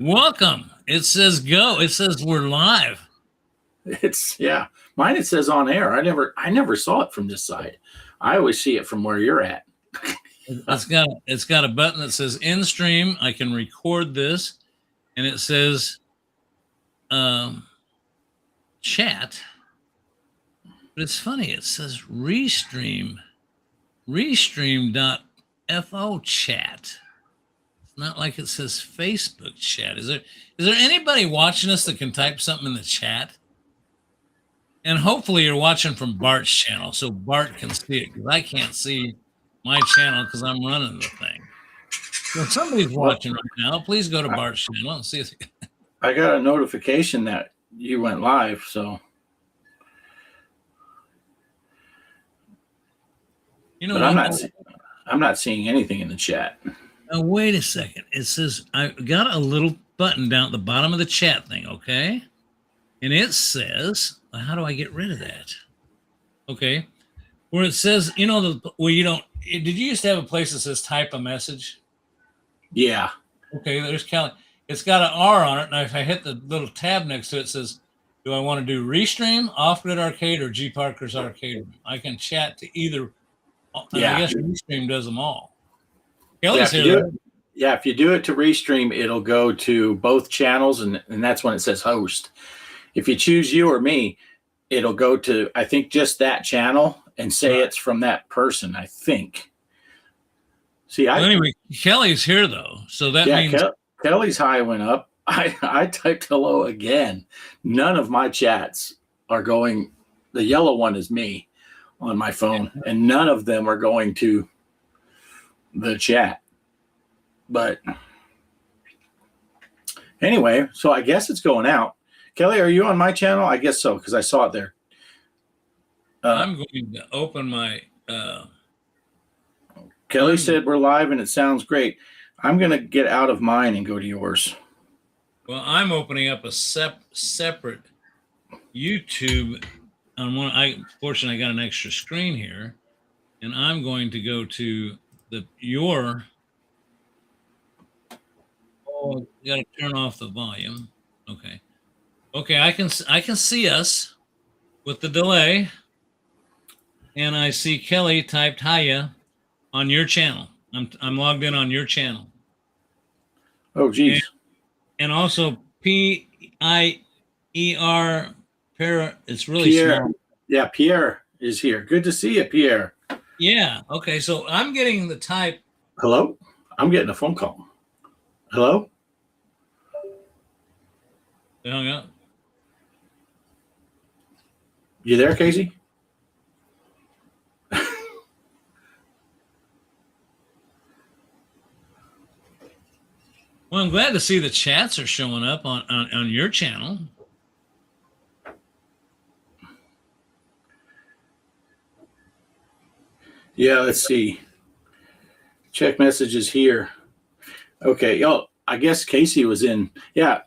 Welcome. It says go. It says we're live. Yeah. Mine it says on air. I never saw it from this side. I always see it from where you're at. It's got a button that says in stream. I can record this, and it says chat. But it's funny. It says restream restream.fo chat. It's not like it says Facebook chat. Is there anybody watching us that can type something in the chat? And hopefully you're watching from Bart's channel so Bart can see it, because I can't see my channel because I'm running the thing. So if somebody's watching right now, please go to Bart's channel and see if I got a notification that you went live, so but I'm not seeing anything in the chat. Now, wait a second. It says I got a little button down at the bottom of the chat thing, okay? And it says, how do I get rid of that? Okay. Where it says, you don't, did you used to have a place that says type a message? Yeah. Okay, there's Kelly. It's got an R on it, and if I hit the little tab next to it, it says, do I want to do Restream, Off-Grid Arcade, or G.Parkers Arcade? I can chat to either. Yeah. I guess Restream does them all. Kelly's here. If you do it to Restream, it'll go to both channels, and that's when it says host. If you choose you or me, it'll go to, I think, just that channel and say it's from that person, I think. See, anyway, Kelly's here, though. So that means Kelly's high went up. I typed hello again. None of my chats are going. The yellow one is me on my phone, and none of them are going to the chat. But anyway, so I guess it's going out. Kelly, are you on my channel? I guess so, because I saw it there. I'm going to open my... Kelly said we're live, and it sounds great. I'm going to get out of mine and go to yours. Well, I'm opening up a separate YouTube on one. Fortunately, I got an extra screen here, and I'm going to go to your... Oh, you got to turn off the volume. Okay. Okay, I can see us with the delay, and I see Kelly typed hiya on your channel. I'm logged in on your channel. Oh, geez. And also P-I-E-R, it's really small. Yeah, Pierre is here. Good to see you, Pierre. Yeah. Okay, so I'm getting the type. Hello? I'm getting a phone call. Hello? They hung up. You there, Casey? Well, I'm glad to see the chats are showing up on your channel. Yeah, let's see. Check messages here. Okay, y'all. I guess Casey was in. Yeah,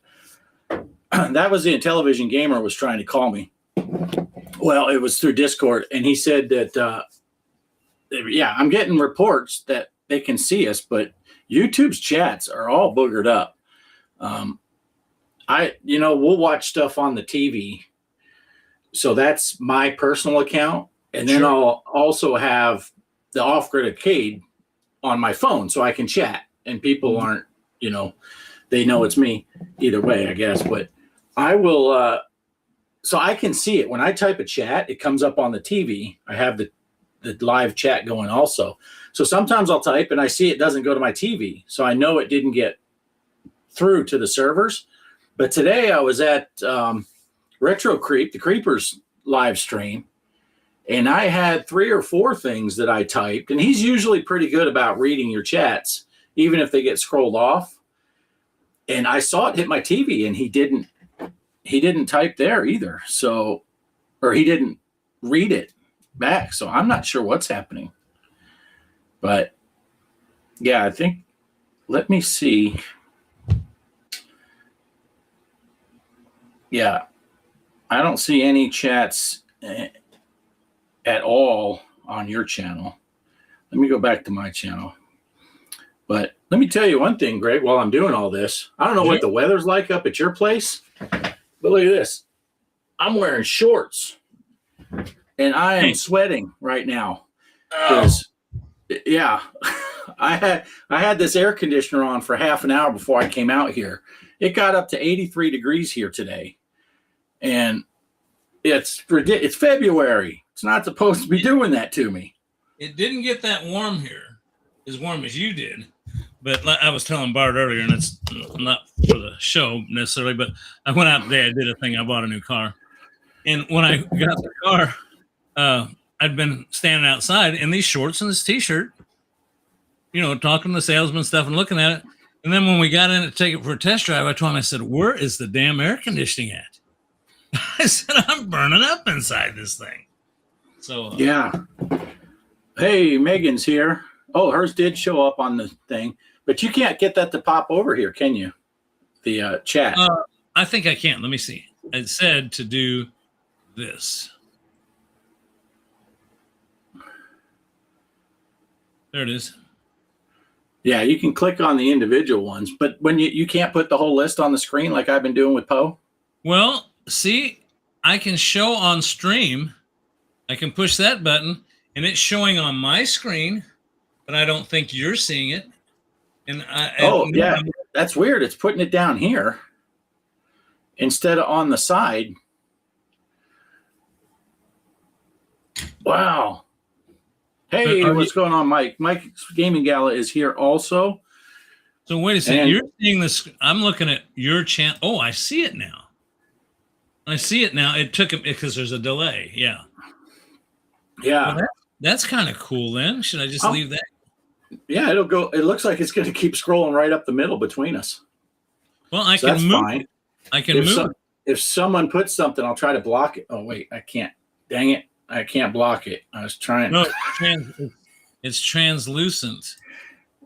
that was the Television Gamer was trying to call me. Well, it was through Discord, and he said that, I'm getting reports that they can see us, but YouTube's chats are all boogered up. We'll watch stuff on the TV. So that's my personal account. And then I'll also have the Off-Grid Arcade on my phone so I can chat, and people aren't, they know it's me either way, I guess, but I will, so I can see it. When I type a chat, it comes up on the TV. I have the live chat going also. So sometimes I'll type and I see it doesn't go to my TV. So I know it didn't get through to the servers. But today I was at Retro Creep, the Creepers live stream, and I had 3 or 4 things that I typed. And he's usually pretty good about reading your chats, even if they get scrolled off. And I saw it hit my TV, and he didn't type there either. So, or he didn't read it back. So I'm not sure what's happening. But yeah, I think, let me see. Yeah, I don't see any chats at all on your channel. Let me go back to my channel. But Let me tell you one thing, Greg, while I'm doing all this. I don't know what the weather's like up at your place, but look at this. I'm wearing shorts and I am sweating right now. Because, yeah, I had this air conditioner on for half an hour before I came out here. It got up to 83 degrees here today. And it's February. It's not supposed to be doing that to me. It didn't get that warm here, as warm as you did. But like I was telling Bart earlier, and it's not for the show necessarily, but I went out today. I did a thing. I bought a new car. And when I got the car, I'd been standing outside in these shorts and this T-shirt, talking to the salesman stuff and looking at it. And then when we got in to take it for a test drive, I told him, I said, where is the damn air conditioning at? I said, I'm burning up inside this thing. So yeah. Hey, Megan's here. Oh, hers did show up on the thing. But you can't get that to pop over here, can you? The chat. I think I can. Let me see. It said to do this. There it is. Yeah, you can click on the individual ones, but when you can't put the whole list on the screen like I've been doing with Poe. Well, see, I can show on stream. I can push that button, and it's showing on my screen, but I don't think you're seeing it. Yeah, that's weird. It's putting it down here instead of on the side. Wow. Hey, what's going on, Mike? Mike's Gaming Gala is here also. So wait a second. You're seeing this. I'm looking at your channel. Oh, I see it now. I see it now. It took it because there's a delay. Yeah. Yeah. Well, that's kind of cool then. Should I just leave that? Yeah, it'll go. It looks like it's going to keep scrolling right up the middle between us. Well, I can move. Fine. I can move. If someone puts something, I'll try to block it. Oh, wait, I can't. Dang it. I can't block it. I was trying. No, it's translucent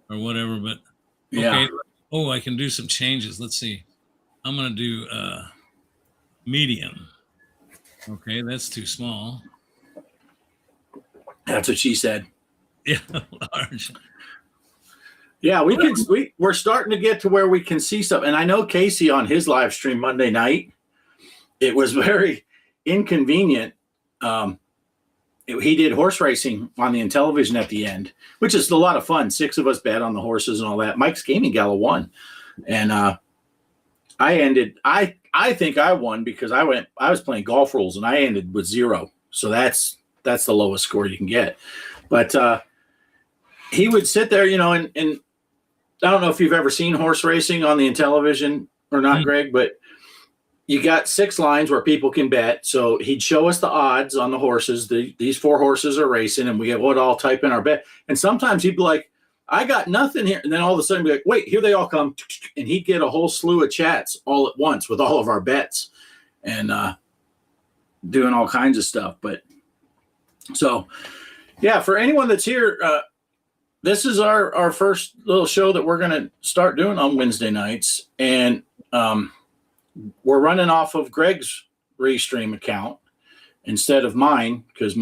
or whatever, but okay. Yeah. Oh, I can do some changes. Let's see. I'm going to do medium. Okay, that's too small. That's what she said. Yeah, large. Yeah, we're starting to get to where we can see stuff. And I know Casey on his live stream Monday night, it was very inconvenient. He did horse racing on the Intellivision at the end, which is a lot of fun. 6 of us bet on the horses and all that. Mike's Gaming Gala won. And I think I won because I was playing golf rules and I ended with 0. So that's the lowest score you can get. But he would sit there, and I don't know if you've ever seen horse racing on the Intellivision or not, Greg, but you got 6 lines where people can bet. So he'd show us the odds on the horses. These 4 horses are racing, and we would all type in our bet. And sometimes he'd be like, I got nothing here. And then all of a sudden be like, wait, here they all come. And he'd get a whole slew of chats all at once with all of our bets and doing all kinds of stuff. But so, yeah, for anyone that's here, this is our first little show that we're going to start doing on Wednesday nights. And we're running off of Greg's Restream account instead of mine because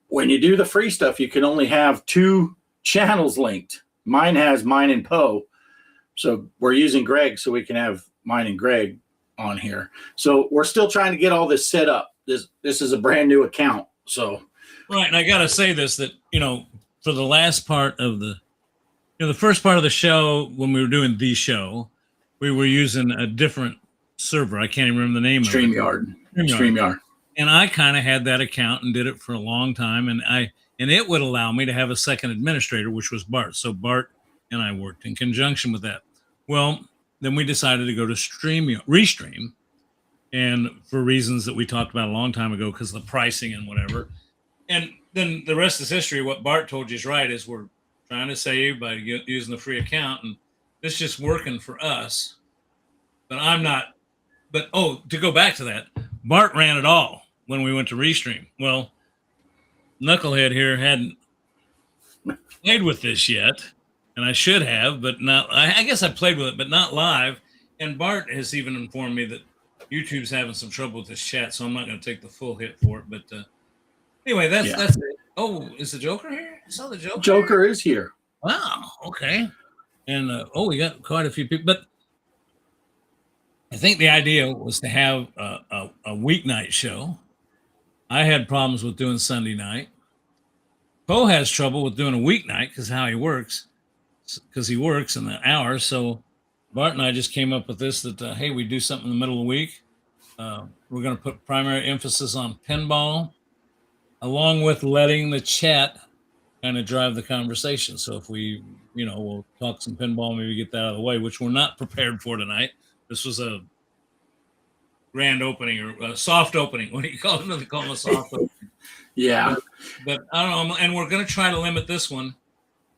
when you do the free stuff, you can only have 2 channels linked. Mine has mine and Poe. So we're using Greg so we can have mine and Greg on here. So we're still trying to get all this set up. This is a brand new account. So right, and I got to say this, that for the last part of the first part of the show, when we were doing the show, we were using a different server. I can't even remember the name of it. StreamYard. And I kind of had that account and did it for a long time, and it would allow me to have a second administrator, which was Bart. So Bart and I worked in conjunction with that. Well, then we decided to go to Restream, and for reasons that we talked about a long time ago, because of the pricing and whatever. And then the rest is history. What Bart told you is right, is we're trying to save by using the free account, and it's just working for us. But I'm not. But, to go back to that, Bart ran it all when we went to Restream. Well, Knucklehead here hadn't played with this yet, and I should have, but not. I guess I played with it, but not live. And Bart has even informed me that YouTube's having some trouble with this chat, so I'm not going to take the full hit for it. But anyway, that's it. Oh, is the Joker here? I saw the Joker. Joker is here. Wow. Okay. And we got quite a few people, but I think the idea was to have a weeknight show. I had problems with doing Sunday night. Poe has trouble with doing a weeknight because how he works, because he works in the hours. So Bart and I just came up with this that hey, we do something in the middle of the week. We're going to put primary emphasis on pinball, along with letting the chat kind of drive the conversation. So if we, we'll talk some pinball, maybe get that out of the way, which we're not prepared for tonight. This was a grand opening or a soft opening. What do you call it? They call them a soft opening. Yeah. But I don't know. And we're going to try to limit this one.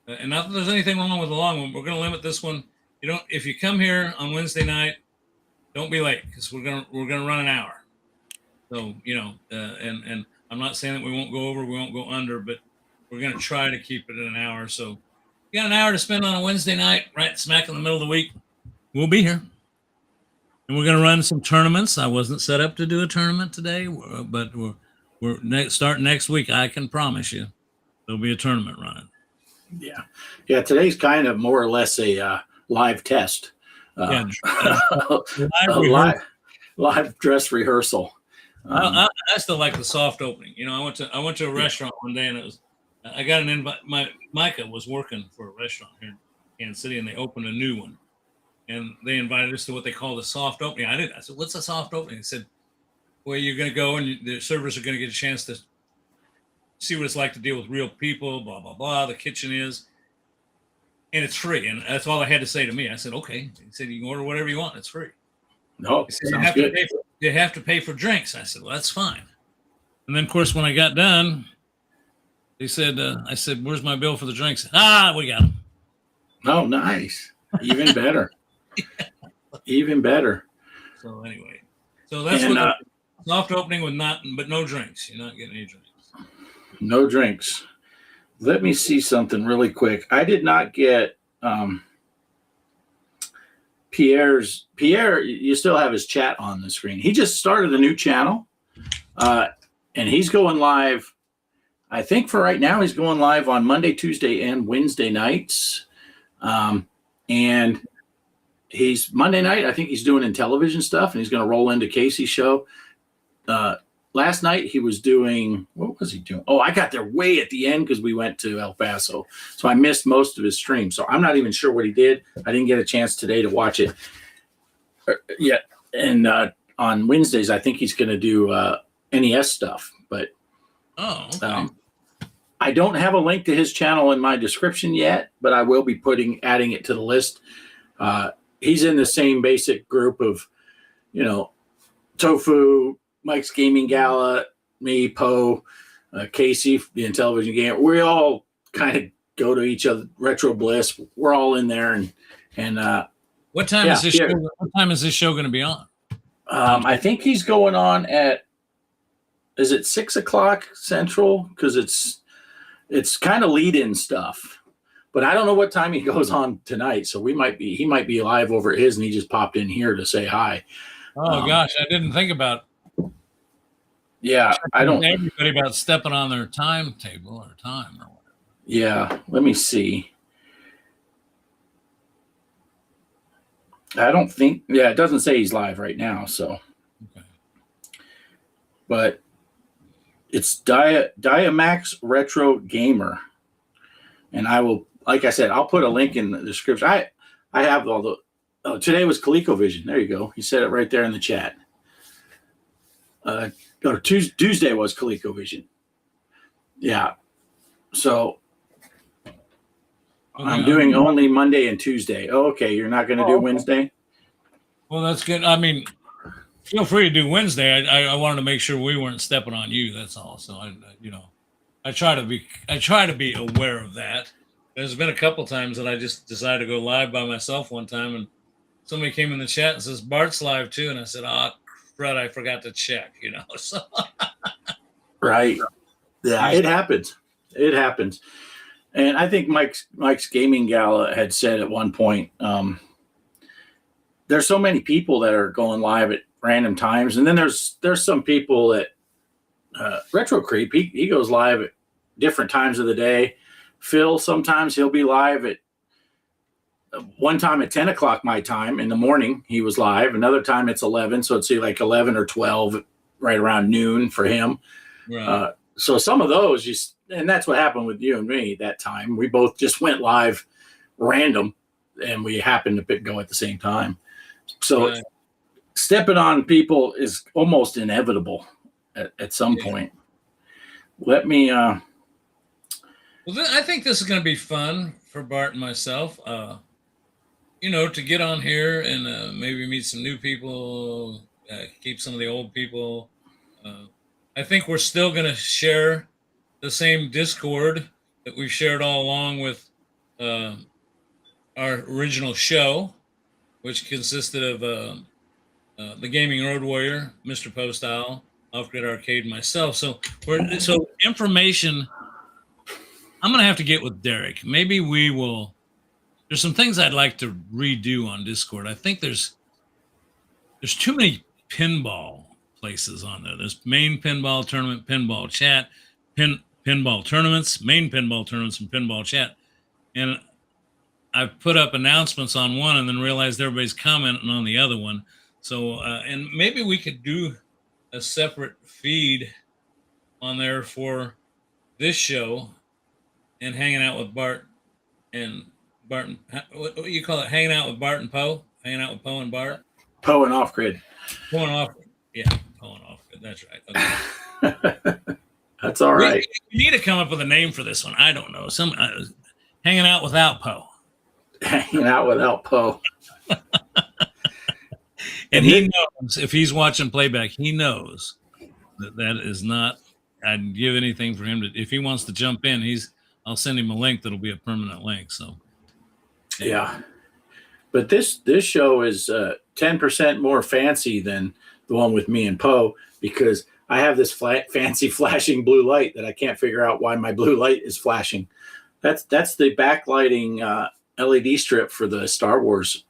And not that there's anything wrong with the long one. We're going to limit this one. If you come here on Wednesday night, don't be late because we're gonna run an hour. So and I'm not saying that we won't go over, we won't go under, but we're gonna try to keep it in an hour. So you got an hour to spend on a Wednesday night, right smack in the middle of the week. We'll be here, and we're gonna run some tournaments. I wasn't set up to do a tournament today, but we're starting next week. I can promise you there'll be a tournament running. Yeah. Today's kind of more or less a live test. Live dress rehearsal. I still like the soft opening. I went to a restaurant one day and I got an invite. Micah was working for a restaurant here in Kansas City and they opened a new one and they invited us to what they call the soft opening. I said, what's a soft opening? They said, well, you're going to go and the servers are going to get a chance to see what it's like to deal with real people, blah, blah, blah. The kitchen is. And it's free. And that's all I had to say to me. I said, okay. He said, you can order whatever you want. It's free. No, he said, you have to pay for drinks. I said, well, that's fine. And then, of course, when I got done, they said, I said, where's my bill for the drinks? We got them. Oh, nice. Even better. Even better. So anyway, that's soft opening with no drinks. You're not getting any drinks. No drinks. Let me see something really quick. I did not get Pierre, you still have his chat on the screen. He just started a new channel, and he's going live. I think for right now, he's going live on Monday, Tuesday, and Wednesday nights. And he's Monday night, I think he's doing in television stuff, and he's going to roll into Casey's show. Last night he was doing, what was he doing? Oh, I got there way at the end because we went to El Paso. So I missed most of his stream. So I'm not even sure what he did. I didn't get a chance today to watch it yet. And on Wednesdays, I think he's going to do NES stuff. But okay. I don't have a link to his channel in my description yet, but I will be adding it to the list. He's in the same basic group of, Tofu, Mike's Gaming Gala, me, Poe, Casey, the Intellivision Gamer. We all kind of go to each other. Retro Bliss. We're all in there, and what time is this show? What time is this show going to be on? I think he's going on at. Is it 6:00 Central? Because it's kind of lead-in stuff, but I don't know what time he goes on tonight. So he might be live over at his, and he just popped in here to say hi. Oh gosh, I didn't think about. Yeah, I don't. Everybody about stepping on their timetable or time or whatever. Yeah, let me see. I don't think. Yeah, it doesn't say he's live right now. So, okay. But it's Diamax Retro Gamer, and I will, like I said, I'll put a link in the description. I have all the. Oh, today was ColecoVision. There you go. He said it right there in the chat. Tuesday was ColecoVision. Yeah. So I'm doing only Monday and Tuesday. Oh, okay. You're not going to do Wednesday? Well, that's good. I mean, feel free to do Wednesday. I wanted to make sure we weren't stepping on you. That's all. So I try to be aware of that. There's been a couple times that I just decided to go live by myself one time, and somebody came in the chat and says Bart's live too, and I said, Fred, I forgot to check, So. Right. Yeah, it happens. It happens. And I think Mike's Gaming Gala had said at one point, there's so many people that are going live at random times. And then there's some people that Retro Creep, he goes live at different times of the day. Phil, sometimes he'll be live at one time at 10 o'clock my time in the morning, he was live. Another time it's 11. So it's like 11 or 12, right around noon for him. Right. So some of those, and that's what happened with you and me that time. We both just went live random, and we happened to go at the same time. So Right. stepping on people is almost inevitable at some point. Let me. Well, I think this is going to be fun for Bart and myself. To get on here and maybe meet some new people, keep some of the old people. I think we're still going to share the same Discord that we've shared all along with our original show, which consisted of the Gaming Road Warrior, Mr. Postile, Off Grid Arcade, and myself. So information. I'm going to have to get with Derek. Maybe we will. There's some things I'd like to redo on Discord. I think there's too many pinball places on there. There's main pinball tournament, pinball chat, pinball tournaments, main pinball tournaments, and pinball chat. And I've put up announcements on one and then realized everybody's commenting on the other one. So, and maybe we could do a separate feed on there for this show and hanging out with Bart and what do you call it? Hanging out with Bart and Poe? Hanging out with Poe and Bart? Poe and Off Grid. Poe and Off Grid. Yeah, Poe and Off Grid. That's right. Okay. That's all right. We need to come up with a name for this one. I don't know. Hanging out without Poe. Hanging out without Poe. And he knows, if he's watching playback, he knows that is not, I'd give anything for him to, if he wants to jump in, I'll send him a link that'll be a permanent link. So, yeah. But this show is 10% more fancy than the one with me and Poe, because I have this fancy flashing blue light that I can't figure out why my blue light is flashing. That's the backlighting LED strip for the Star Wars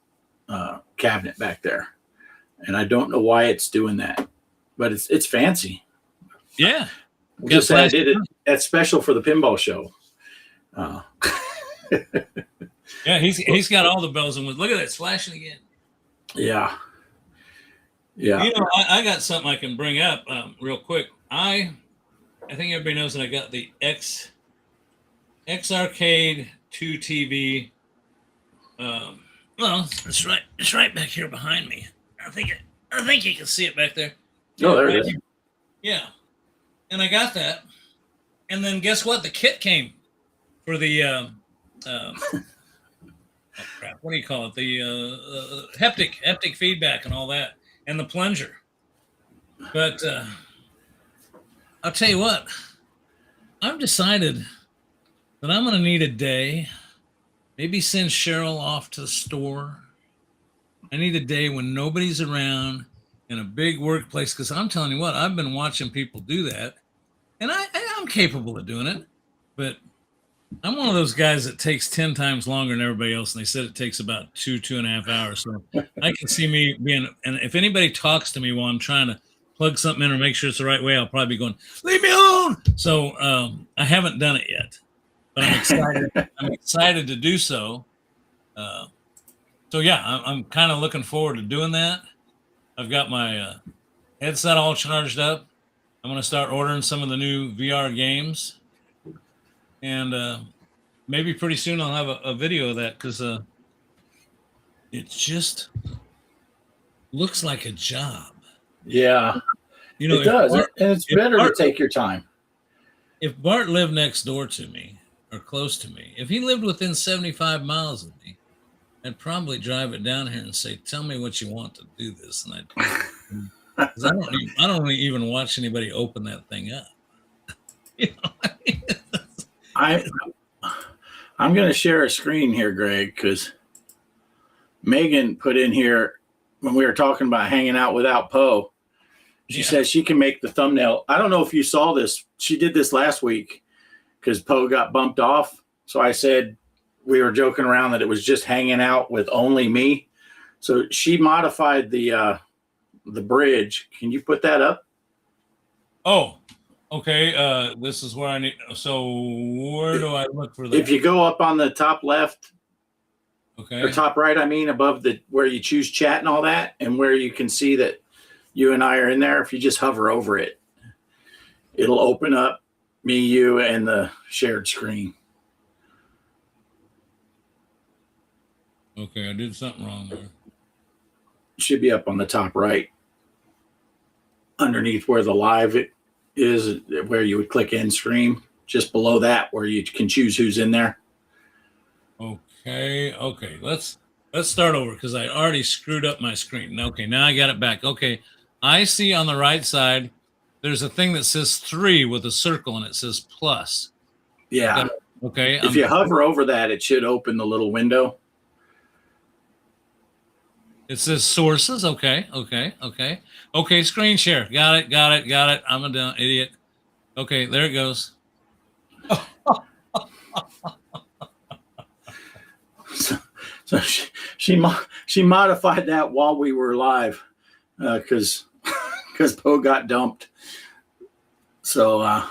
cabinet back there. And I don't know why it's doing that, but it's fancy. Yeah. Just say I did it. That's special for the pinball show. Yeah, he's got all the bells and whistles. Look at that, it's flashing again. Yeah. I got something I can bring up real quick. I think everybody knows that I got the X Arcade 2 TV. Well, it's right back here behind me. I think you can see it back there. Oh, there it is. Yeah, and I got that. And then guess what? The kit came for the oh crap! What do you call it? The haptic feedback and all that, and the plunger. But I'll tell you what. I've decided that I'm going to need a day. Maybe send Cheryl off to the store. I need a day when nobody's around in a big workplace, because I'm telling you what, I've been watching people do that, and I'm capable of doing it, but I'm one of those guys that takes 10 times longer than everybody else, and they said it takes about 2.5 hours. So I can see me being, and if anybody talks to me while I'm trying to plug something in or make sure it's the right way, I'll probably be going, leave me alone. So I haven't done it yet, but I'm excited. I'm excited to do so. So yeah, I'm kind of looking forward to doing that. I've got my headset all charged up. I'm going to start ordering some of the new VR games, and maybe pretty soon I'll have a video of that, because it just looks like a job. Yeah, it does, and it's better to take your time. If Bart lived next door to me or close to me, if he lived within 75 miles of me, I'd probably drive it down here and say, "Tell me what you want to do this," and I don't even watch anybody open that thing up. I'm going to share a screen here, Greg, because Megan put in here when we were talking about hanging out without Poe. She says she can make the thumbnail. I don't know if you saw this. She did this last week because Poe got bumped off. So I said, we were joking around that it was just hanging out with only me. So she modified the bridge. Can you put that up? Oh, okay. This is where I need. So where do I look for that? If you go up on the top left, Okay. Or top right, I mean, above the where you choose chat and all that, and where you can see that you and I are in there. If you just hover over it, it'll open up me, you, and the shared screen. Okay, I did something wrong there. Should be up on the top right, underneath where the live is, where you would click end stream. Just below that, where you can choose who's in there. Okay. Let's start over because I already screwed up my screen. Okay, now I got it back. Okay, I see on the right side there's a thing that says 3 with a circle and it says plus. Yeah. Okay. If you hover over that, it should open the little window. It says sources. Okay. Screen share. Got it. I'm a dumb idiot. Okay, there it goes. So she modified that while we were live because Poe got dumped. So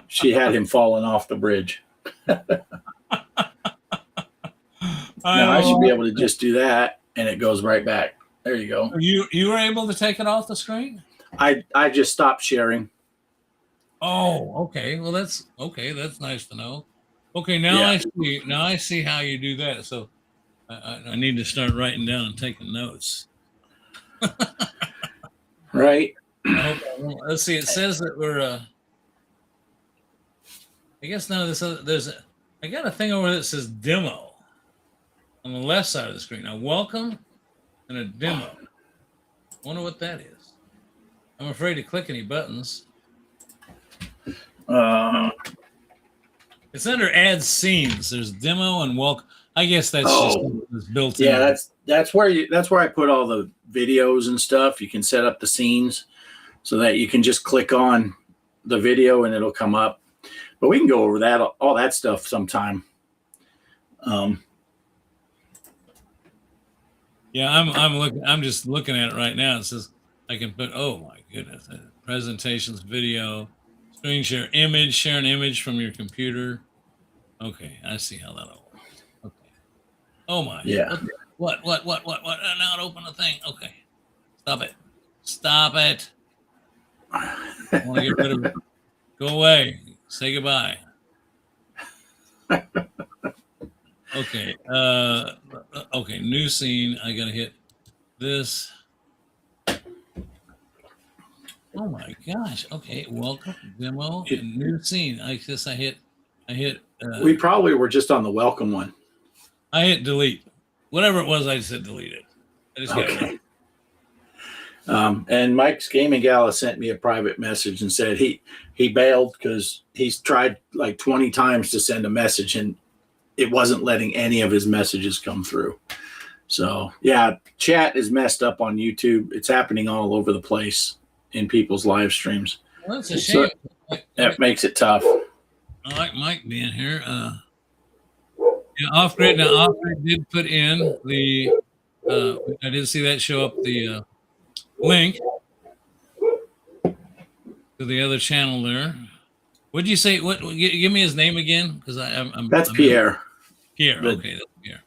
she had him falling off the bridge. Now I should be able to just do that, and it goes right back. There you go. You were able to take it off the screen? I just stopped sharing. Oh, okay. Well, that's okay. That's nice to know. Okay, now Yeah. I see. Now I see how you do that. So I need to start writing down and taking notes. Right. Okay, let's see. It says that we're. I guess none of this. I got a thing over there that says demo on the left side of the screen. Now, welcome and a demo. Wonder what that is. I'm afraid to click any buttons. It's under add scenes. There's demo and welcome. I guess that's just built in. Yeah, that's where I put all the videos and stuff. You can set up the scenes so that you can just click on the video and it'll come up. But we can go over that all that stuff sometime. Yeah, I'm just looking at it right now. It says I can put. Oh my goodness! Presentations, video, screen share, image, share an image from your computer. Okay, I see how that all works. Okay. Oh my. Yeah. What? Now it opened a thing. Okay. Stop it. I want to get rid of it. Go away. Say goodbye. Okay. Okay. New scene. I gotta hit this. Oh my gosh. Okay. Welcome demo and new scene. I guess I hit. We probably were just on the welcome one. I hit delete. Whatever it was, I just hit delete it. I just got it. And Mike's Gaming Gala sent me a private message and said he bailed because he's tried like 20 times to send a message and it wasn't letting any of his messages come through. So yeah, chat is messed up on YouTube. It's happening all over the place in people's live streams. Well, that's a shame. So that makes it tough. I like Mike being here. Yeah, off grid. Now, off grid did put in the. I did see that show up the link to the other channel there. What'd you say? What? Give me his name again, because I'm. That's Pierre. Pierre. Okay, that's Pierre.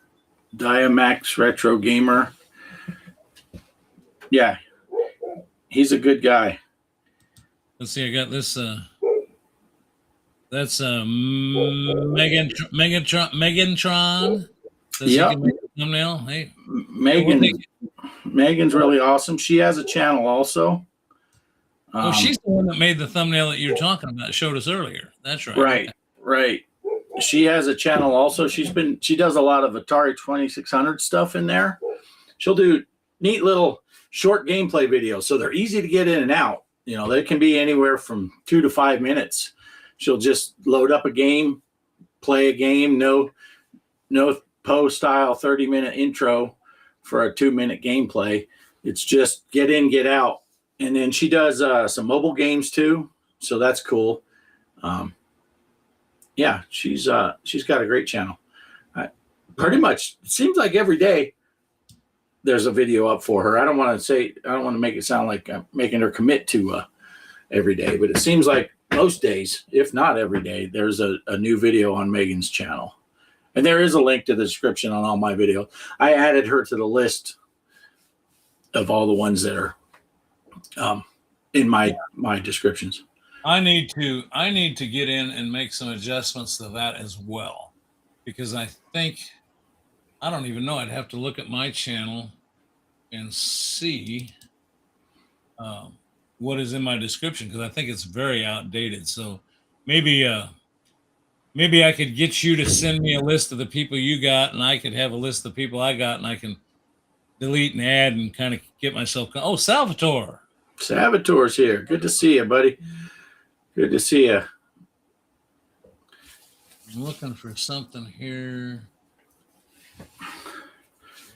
Diamax Retro Gamer. Yeah, he's a good guy. Let's see. I got this. That's Megantron. Yep. Thumbnail. Hey, Megan's really awesome. She has a channel also. Oh, she's the one that made the thumbnail that you were talking about. Showed us earlier. That's right. Right. She has a channel also. She does a lot of Atari 2600 stuff in there. She'll do neat little short gameplay videos, so they're easy to get in and out. You know, they can be anywhere from 2 to 5 minutes. She'll just load up a game, play a game, no Poe style 30-minute intro for a 2-minute gameplay. It's just get in, get out. And then she does some mobile games too, so that's cool. Yeah, she's got a great channel. Pretty much, it seems like every day there's a video up for her. I don't want to make it sound like I'm making her commit to every day, but it seems like most days, if not every day, there's a new video on Megan's channel. And there is a link to the description on all my videos. I added her to the list of all the ones that are in my descriptions. I need to get in and make some adjustments to that as well, because I don't even know. I'd have to look at my channel and see what is in my description, because I think it's very outdated. So maybe I could get you to send me a list of the people you got, and I could have a list of people I got, and I can delete and add and kind of get myself. Oh, Salvatore. Salvatore's here. Good to see you, buddy. Good to see you. I'm looking for something here.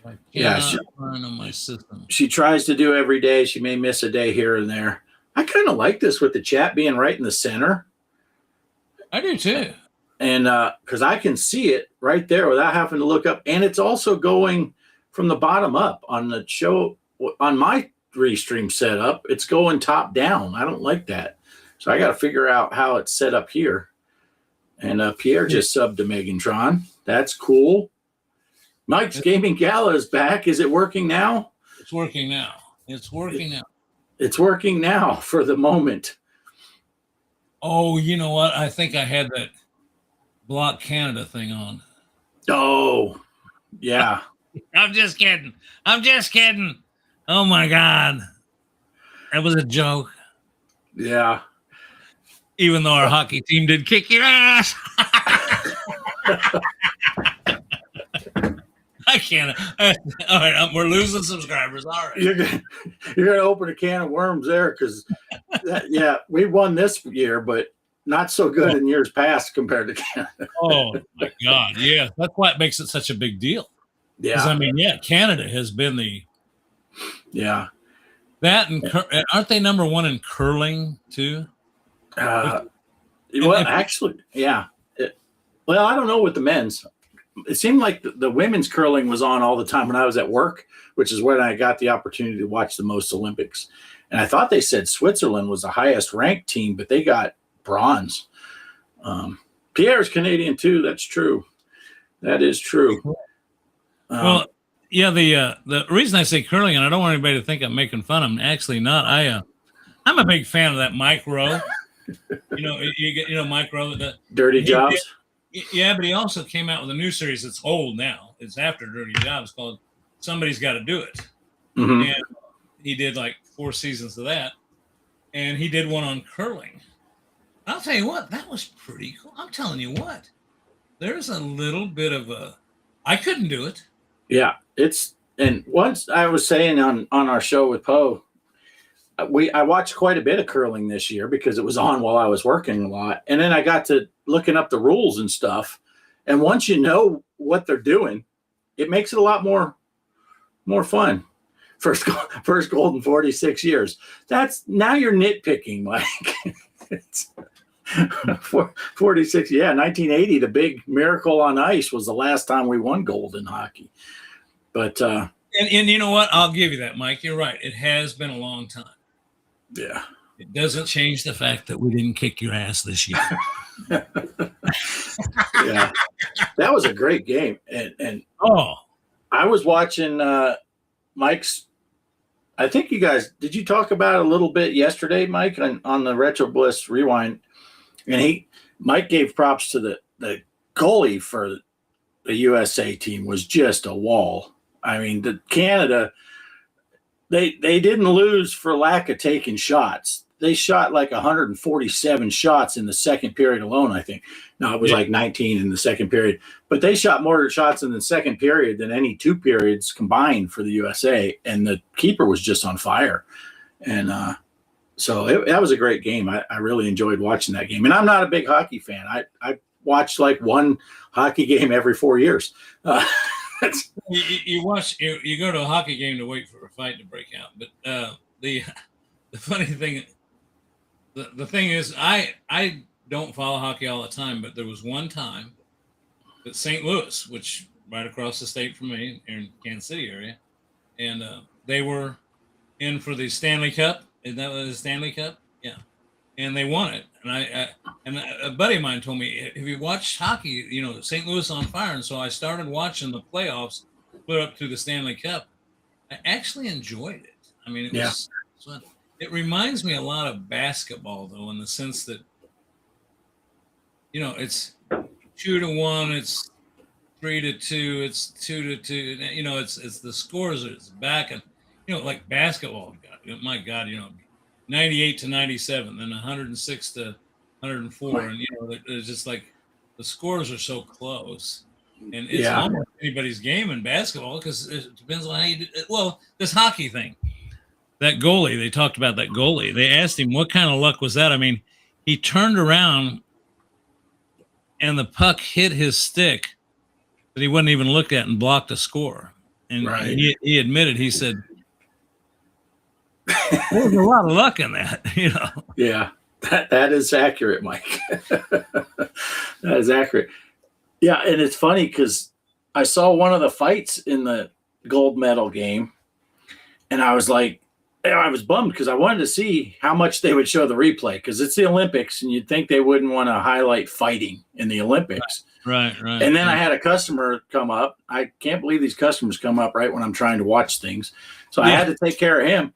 I Yeah, find on my system. She tries to do every day. She may miss a day here and there. I kind of like this with the chat being right in the center. I do too. And because I can see it right there without having to look up. And it's also going from the bottom up on the show. On my restream setup, it's going top down. I don't like that. So I got to figure out how it's set up here. And Pierre just subbed to Megantron. That's cool. Mike's Gaming Gala is back. Is it working now? It's working now. It's working now. It's working now for the moment. Oh, you know what? I think I had that Block Canada thing on. Oh, yeah. I'm just kidding. I'm just kidding. Oh, my God. That was a joke. Yeah. Even though our hockey team did kick your ass. I can't. All right, we're losing subscribers. All right. You're gonna open a can of worms there, because yeah, we won this year, but not so good in years past compared to Canada. Oh my God, yeah, that's why it makes it such a big deal. Yeah, I mean, Canada has been that, and aren't they number one in curling too? Well, actually, yeah. Well, I don't know with the men's. It seemed like the women's curling was on all the time when I was at work, which is when I got the opportunity to watch the most Olympics. And I thought they said Switzerland was the highest ranked team, but they got bronze. Pierre's Canadian too. That's true. That is true. Well, yeah. The reason I say curling, and I don't want anybody to think I'm making fun, I'm actually not. I'm a big fan of that Mike Rowe. you know Mike Rowe, the Dirty Jobs. Yeah, but he also came out with a new series that's old now. It's after Dirty Jobs, called Somebody's Got to Do It. Mm-hmm. And he did like 4 seasons of that. And he did one on curling. I'll tell you what, that was pretty cool. I'm telling you what, there's a little bit of I couldn't do it. Yeah, and once I was saying on our show with Poe, I watched quite a bit of curling this year because it was on while I was working a lot. And then I got to looking up the rules and stuff. And once you know what they're doing, it makes it a lot more fun. First gold in 46 years. Now you're nitpicking, Mike. It's 46. Yeah, 1980, the big Miracle on Ice was the last time we won gold in hockey. But and you know what? I'll give you that, Mike. You're right. It has been a long time. Yeah. It doesn't change the fact that we didn't kick your ass this year. Yeah. That was a great game. And I was watching Mike's. I think you guys, did you talk about it a little bit yesterday, Mike, on the Retro Bliss Rewind? And Mike gave props to the goalie for the USA team was just a wall. I mean, the Canada, they didn't lose for lack of taking shots. They shot like 147 shots in the second period alone, I think. No, it was like 19 in the second period. But they shot more shots in the second period than any 2 periods combined for the USA. And the keeper was just on fire. And so that was a great game. I really enjoyed watching that game. And I'm not a big hockey fan. I watch like one hockey game every 4 years. You go to a hockey game to wait for a fight to break out. But the funny thing, the thing is, I don't follow hockey all the time, but there was one time that St. Louis, which right across the state from me, in Kansas City area, and they were in for the Stanley Cup. Isn't that the Stanley Cup? Yeah, and they won it. And And a buddy of mine told me, "Have you watched hockey? You know, St. Louis on fire." And so I started watching the playoffs, put up to the Stanley Cup. I actually enjoyed it. I mean, it Yeah. was fun. It reminds me a lot of basketball, though, in the sense that, you know, it's 2-1, it's 3-2, it's 2-2. You know, it's the scores are back, and you know, like basketball. My God, you know, 98-97, then 106-104, and you know, it's just like the scores are so close, and it's Yeah. almost anybody's game in basketball because it depends on how you do it. Well, this hockey thing, that goalie, they talked about that goalie. They asked him what kind of luck was that. I mean, he turned around and the puck hit his stick that he wasn't even looked at and blocked a score. And Right. he admitted, he said, there's a lot of luck in that, you know. Yeah. That is accurate, Mike. That is accurate. Yeah, and it's funny because I saw one of the fights in the gold medal game, and I was like, I was bummed because I wanted to see how much they would show the replay because it's the Olympics, and you'd think they wouldn't want to highlight fighting in the Olympics. Right. And then I had a customer come up. I can't believe these customers come up right when I'm trying to watch things. So I had to take care of him.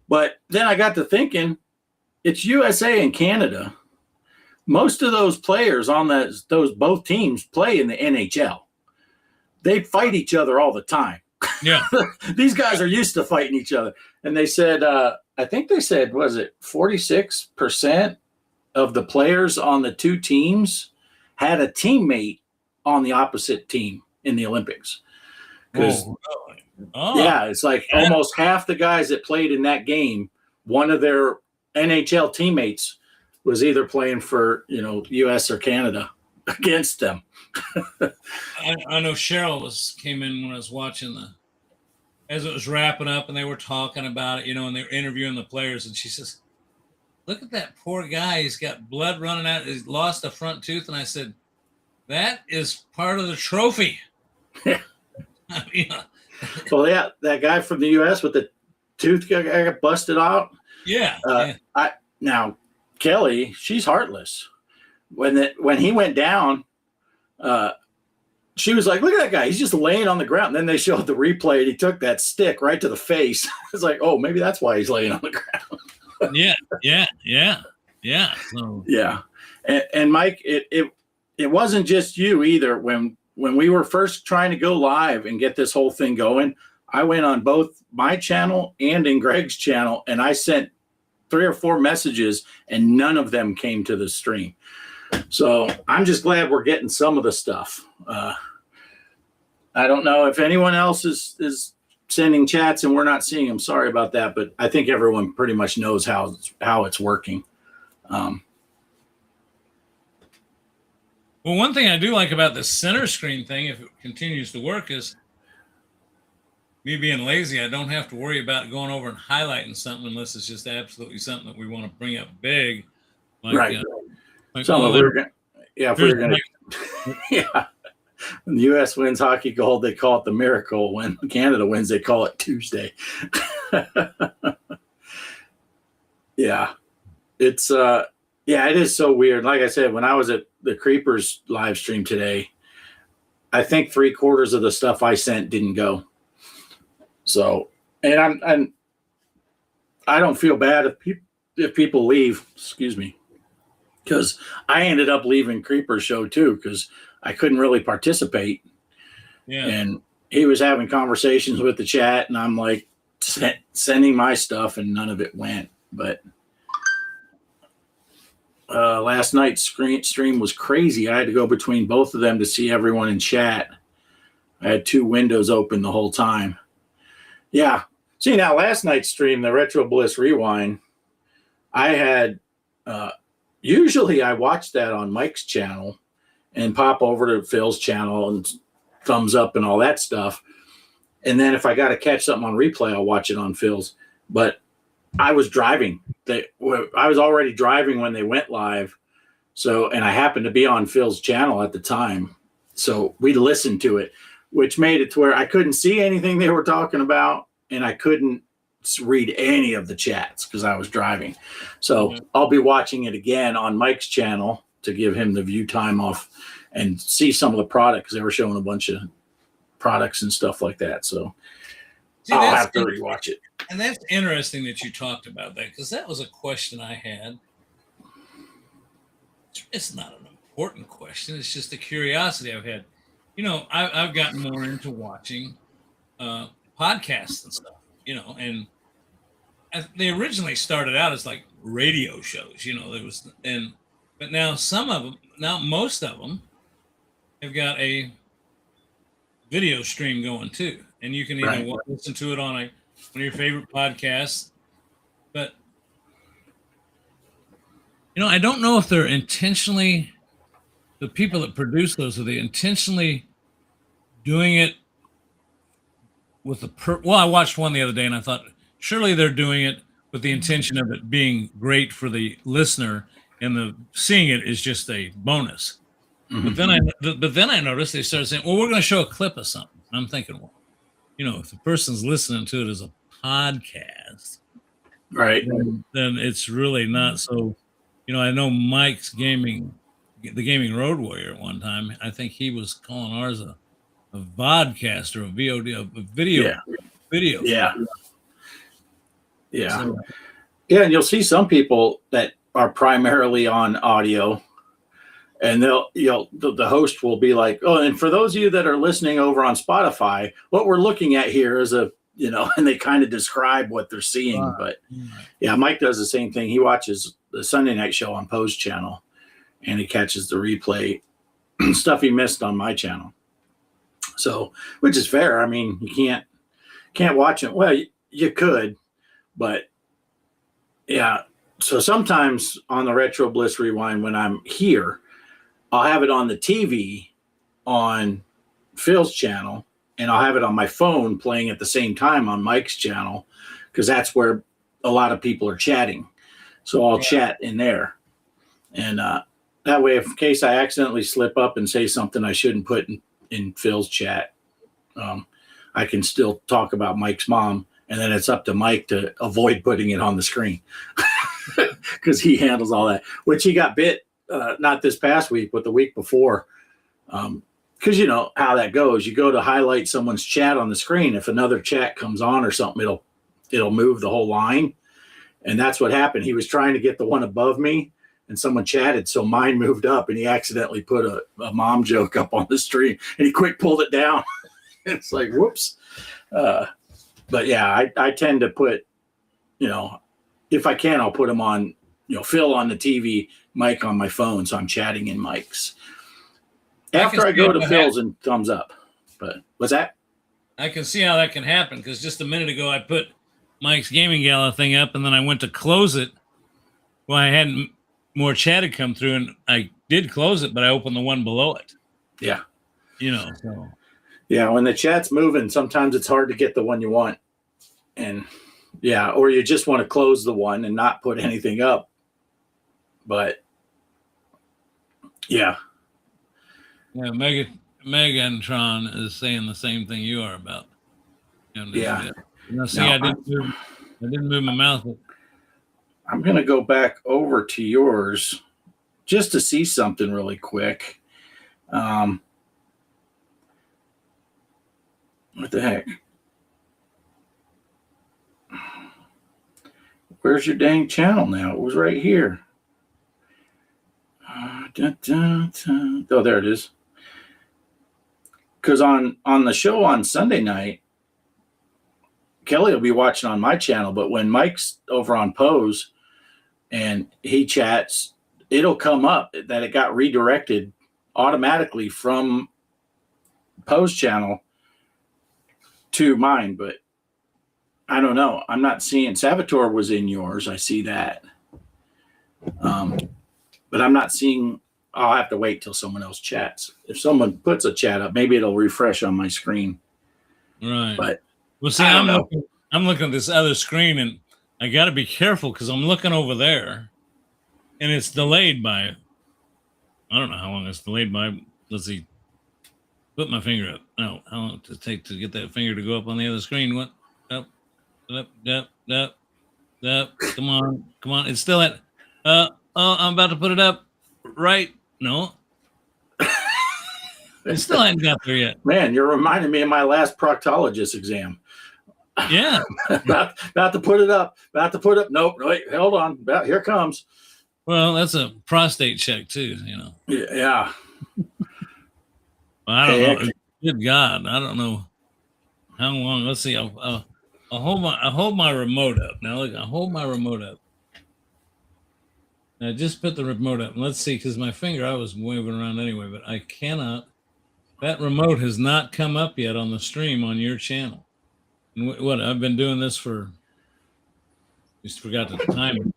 But then I got to thinking, it's USA and Canada. Most of those players on those both teams play in the NHL. They fight each other all the time. Yeah. These guys are used to fighting each other. And they said, I think they said, was it 46% of the players on the two teams had a teammate on the opposite team in the Olympics? Because yeah, it's like almost half the guys that played in that game, one of their NHL teammates was either playing for, you know, US or Canada against them. I know Cheryl came in when I was watching as it was wrapping up and they were talking about it, you know, and they were interviewing the players, and she says, "Look at that poor guy. He's got blood running out. He's lost a front tooth." And I said, "That is part of the trophy." Yeah. Well, yeah, that guy from the US with the tooth got busted out. Yeah. Now Kelly, she's heartless. When he went down, she was like, "Look at that guy. He's just laying on the ground." And then they showed the replay, and he took that stick right to the face. It's like, oh, maybe that's why he's laying on the ground. Yeah. So. Yeah. And Mike, it wasn't just you either. When we were first trying to go live and get this whole thing going, I went on both my channel and in Greg's channel, and I sent 3 or 4 messages, and none of them came to the stream. So I'm just glad we're getting some of the stuff. I don't know if anyone else is sending chats and we're not seeing them. Sorry about that, but I think everyone pretty much knows how it's working. Well, one thing I do like about the center screen thing, if it continues to work, is me being lazy. I don't have to worry about going over and highlighting something unless it's just absolutely something that we want to bring up big. Like, right. Like, if we're gonna, yeah. When the U.S. wins hockey gold, they call it the miracle. When Canada wins, they call it Tuesday. Yeah, it's it is so weird. Like I said, when I was at the Creepers live stream today, I think 3/4 of the stuff I sent didn't go. So, and I don't feel bad if people leave. Excuse me. Because I ended up leaving Creeper's show too because I couldn't really participate. Yeah. And he was having conversations with the chat, and I'm like sending my stuff, and none of it went. But last night's stream was crazy. I had to go between both of them to see everyone in chat. I had 2 windows open the whole time. Yeah. See, now last night's stream, the Retro Bliss Rewind, I had usually I watch that on Mike's channel and pop over to Phil's channel and thumbs up and all that stuff. And then if I got to catch something on replay, I'll watch it on Phil's. But I was driving. I was already driving when they went live. So, and I happened to be on Phil's channel at the time. So we listened to it, which made it to where I couldn't see anything they were talking about, and I couldn't read any of the chats because I was driving. So I'll be watching it again on Mike's channel to give him the view time off and see some of the products. They were showing a bunch of products and stuff like that. So I'll have to rewatch it. And that's interesting that you talked about that, because that was a question I had. It's not an important question. It's just a curiosity I've had. You know, I've gotten more into watching podcasts and stuff, you know, and they originally started out as like radio shows, you know, but now most of them have got a video stream going too. And you can even listen to it on one of your favorite podcasts. But, you know, I don't know if they're intentionally, the people that produce those, are they intentionally doing it with well, I watched one the other day and I thought, surely they're doing it with the intention of it being great for the listener, and the seeing it is just a bonus. Mm-hmm. But then I noticed they started saying, well, we're going to show a clip of something. And I'm thinking, well, you know, if the person's listening to it as a podcast, right, then it's really not so. You know, I know Mike's the Gaming Road Warrior, at one time, I think he was calling ours a vodcast or a VOD, a video. Yeah. So, yeah, and you'll see some people that are primarily on audio, and the host will be like, oh, and for those of you that are listening over on Spotify, what we're looking at here is and they kind of describe what they're seeing. But yeah, Mike does the same thing. He watches the Sunday night show on Poe's channel, and he catches the replay stuff he missed on my channel. So, which is fair. I mean, you can't watch it. Well, you could, but yeah. So sometimes on the Retro Bliss Rewind, when I'm here, I'll have it on the TV on Phil's channel, and I'll have it on my phone playing at the same time on Mike's channel, because that's where a lot of people are chatting. So I'll chat in there. And that way, in case I accidentally slip up and say something I shouldn't put in Phil's chat, I can still talk about Mike's mom, and then it's up to Mike to avoid putting it on the screen, because he handles all that, which he got bit, not this past week, but the week before. Because you know how that goes. You go to highlight someone's chat on the screen. If another chat comes on or something, it'll move the whole line. And that's what happened. He was trying to get the one above me, and someone chatted, so mine moved up, and he accidentally put a mom joke up on the stream, and he quick pulled it down. It's like, whoops. But yeah, I tend to put, if I can, I'll put them on, Phil on the TV, Mike on my phone, so I'm chatting in Mike's. After I go to Phil's and thumbs up. But what's that? I can see how that can happen, because just a minute ago I put Mike's Gaming Gala thing up, and then I went to close it. Well, I hadn't more chat had come through, and I did close it, but I opened the one below it. Yeah. So. Yeah, when the chat's moving, sometimes it's hard to get the one you want. And yeah, or you just want to close the one and not put anything up. But yeah. Yeah, Megantron is saying the same thing you are about. Yeah. I didn't move my mouth. I'm going to go back over to yours just to see something really quick. What the heck? Where's your dang channel now? It was right here. Oh, there it is. Because on the show on Sunday night, Kelly will be watching on my channel, but when Mike's over on Poe's and he chats, it'll come up that it got redirected automatically from Poe's channel to mine. But I don't know. I'm not seeing Saboteur was in yours. I see that. But I'm not seeing. I'll have to wait till someone else chats. If someone puts a chat up, maybe it'll refresh on my screen. Right. But well, see, I'm looking at this other screen, and I got to be careful because I'm looking over there, and it's delayed by. I don't know how long it's delayed by. Let's see. Put my finger up. No, how long does it take to get that finger to go up on the other screen? What? Up. Come on. It's still at. I'm about to put it up. right. No, I still hadn't got there yet. Man, you're reminding me of my last proctologist exam. Yeah. about to put it up. About to put up. Nope. Wait, hold on. Here it comes. Well, that's a prostate check too, you know. Yeah. I don't know. Good God, I don't know how long. Let's see. I'll hold my remote up now. Look, I hold my remote up. I just put the remote up. Let's see, because my finger I was waving around anyway, but I cannot. That remote has not come up yet on the stream on your channel. And what I've been doing this for. Just forgot the time.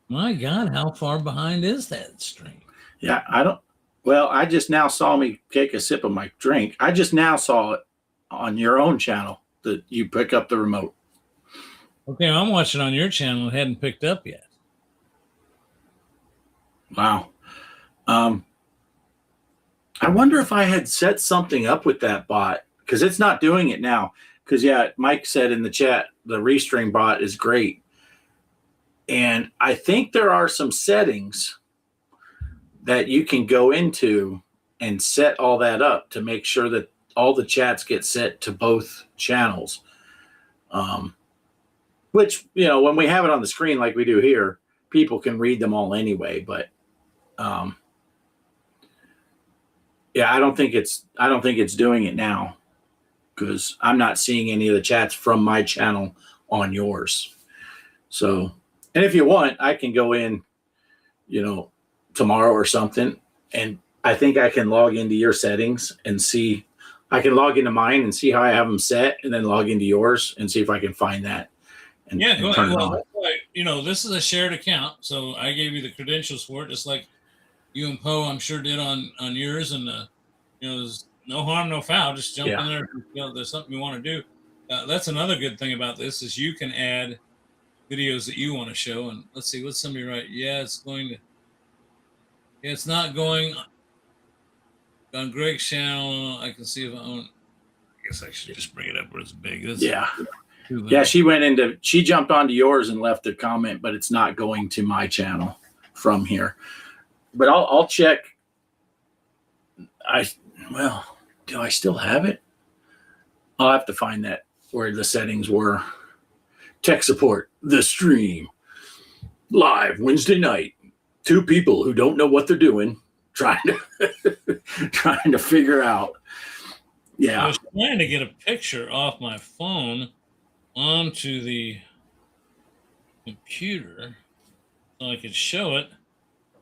My God, how far behind is that stream? Yeah, I don't. Well, I just now saw me take a sip of my drink. I just now saw it on your own channel that you pick up the remote. Okay, I'm watching on your channel. It hadn't picked up yet. Wow. I wonder if I had set something up with that bot because it's not doing it now. Because, yeah, Mike said in the chat, the Restream bot is great. And I think there are some settings that you can go into and set all that up to make sure that all the chats get set to both channels. Which, you know, when we have it on the screen like we do here, people can read them all anyway. But yeah, I don't think it's doing it now because I'm not seeing any of the chats from my channel on yours. So, and if you want, I can go in, you know, tomorrow or something, and I think I can log into your settings and see. I can log into mine and see how I have them set, and then log into yours and see if I can find that. And, yeah, and turn it on. You know, this is a shared account, so I gave you the credentials for it, just like you and Poe, I'm sure, did on yours. And you know, there's no harm, no foul. Just jump in there. You know, there's something you want to do. That's another good thing about this is you can add videos that you want to show. And let's see, what's somebody write? Yeah, it's going to. Yeah, it's not going on Greg's channel. I can see if I own. I guess I should just bring it up where it's big. That's yeah. She jumped onto yours and left a comment, but it's not going to my channel from here. But I'll check. Do I still have it? I'll have to find that where the settings were. Tech support, the stream, live Wednesday night. Two people who don't know what they're doing, trying to figure out. Yeah, I was trying to get a picture off my phone onto the computer so I could show it,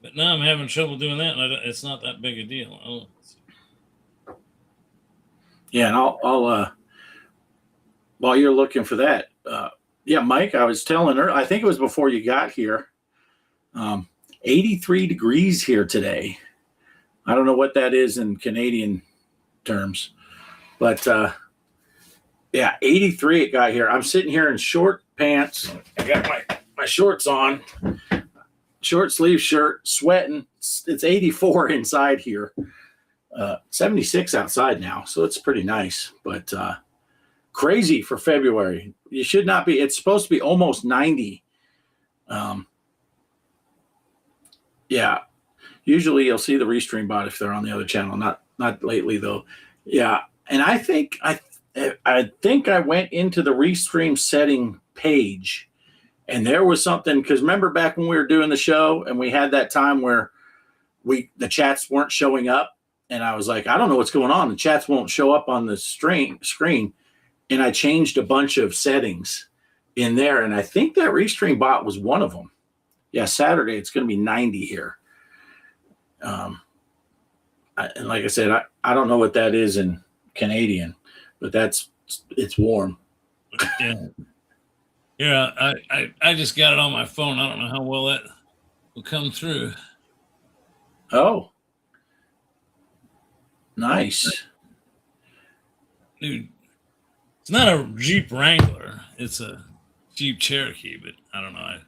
but now I'm having trouble doing that, and it's not that big a deal. Yeah, and I'll while you're looking for that, yeah, Mike, I was telling her, I think it was before you got here. 83 degrees here today. I don't know what that is in Canadian terms, but yeah, 83 it got here. I'm sitting here in short pants. I got my shorts on, short sleeve shirt, sweating. It's 84 inside here. 76 outside now, so it's pretty nice, but crazy for February. You should not be. It's supposed to be almost 90. Yeah, usually you'll see the Restream bot if they're on the other channel. Not lately though. Yeah, and I think I went into the Restream setting page, and there was something because remember back when we were doing the show and we had that time where the chats weren't showing up, and I was like, I don't know what's going on. The chats won't show up on the screen, and I changed a bunch of settings in there, and I think that Restream bot was one of them. Yeah, Saturday it's going to be 90 here. And like I said, I don't know what that is in Canadian, but it's warm. Yeah. I just got it on my phone. I don't know how well that will come through. Oh, nice, dude. It's not a Jeep Wrangler. It's a Jeep Cherokee, but I don't know.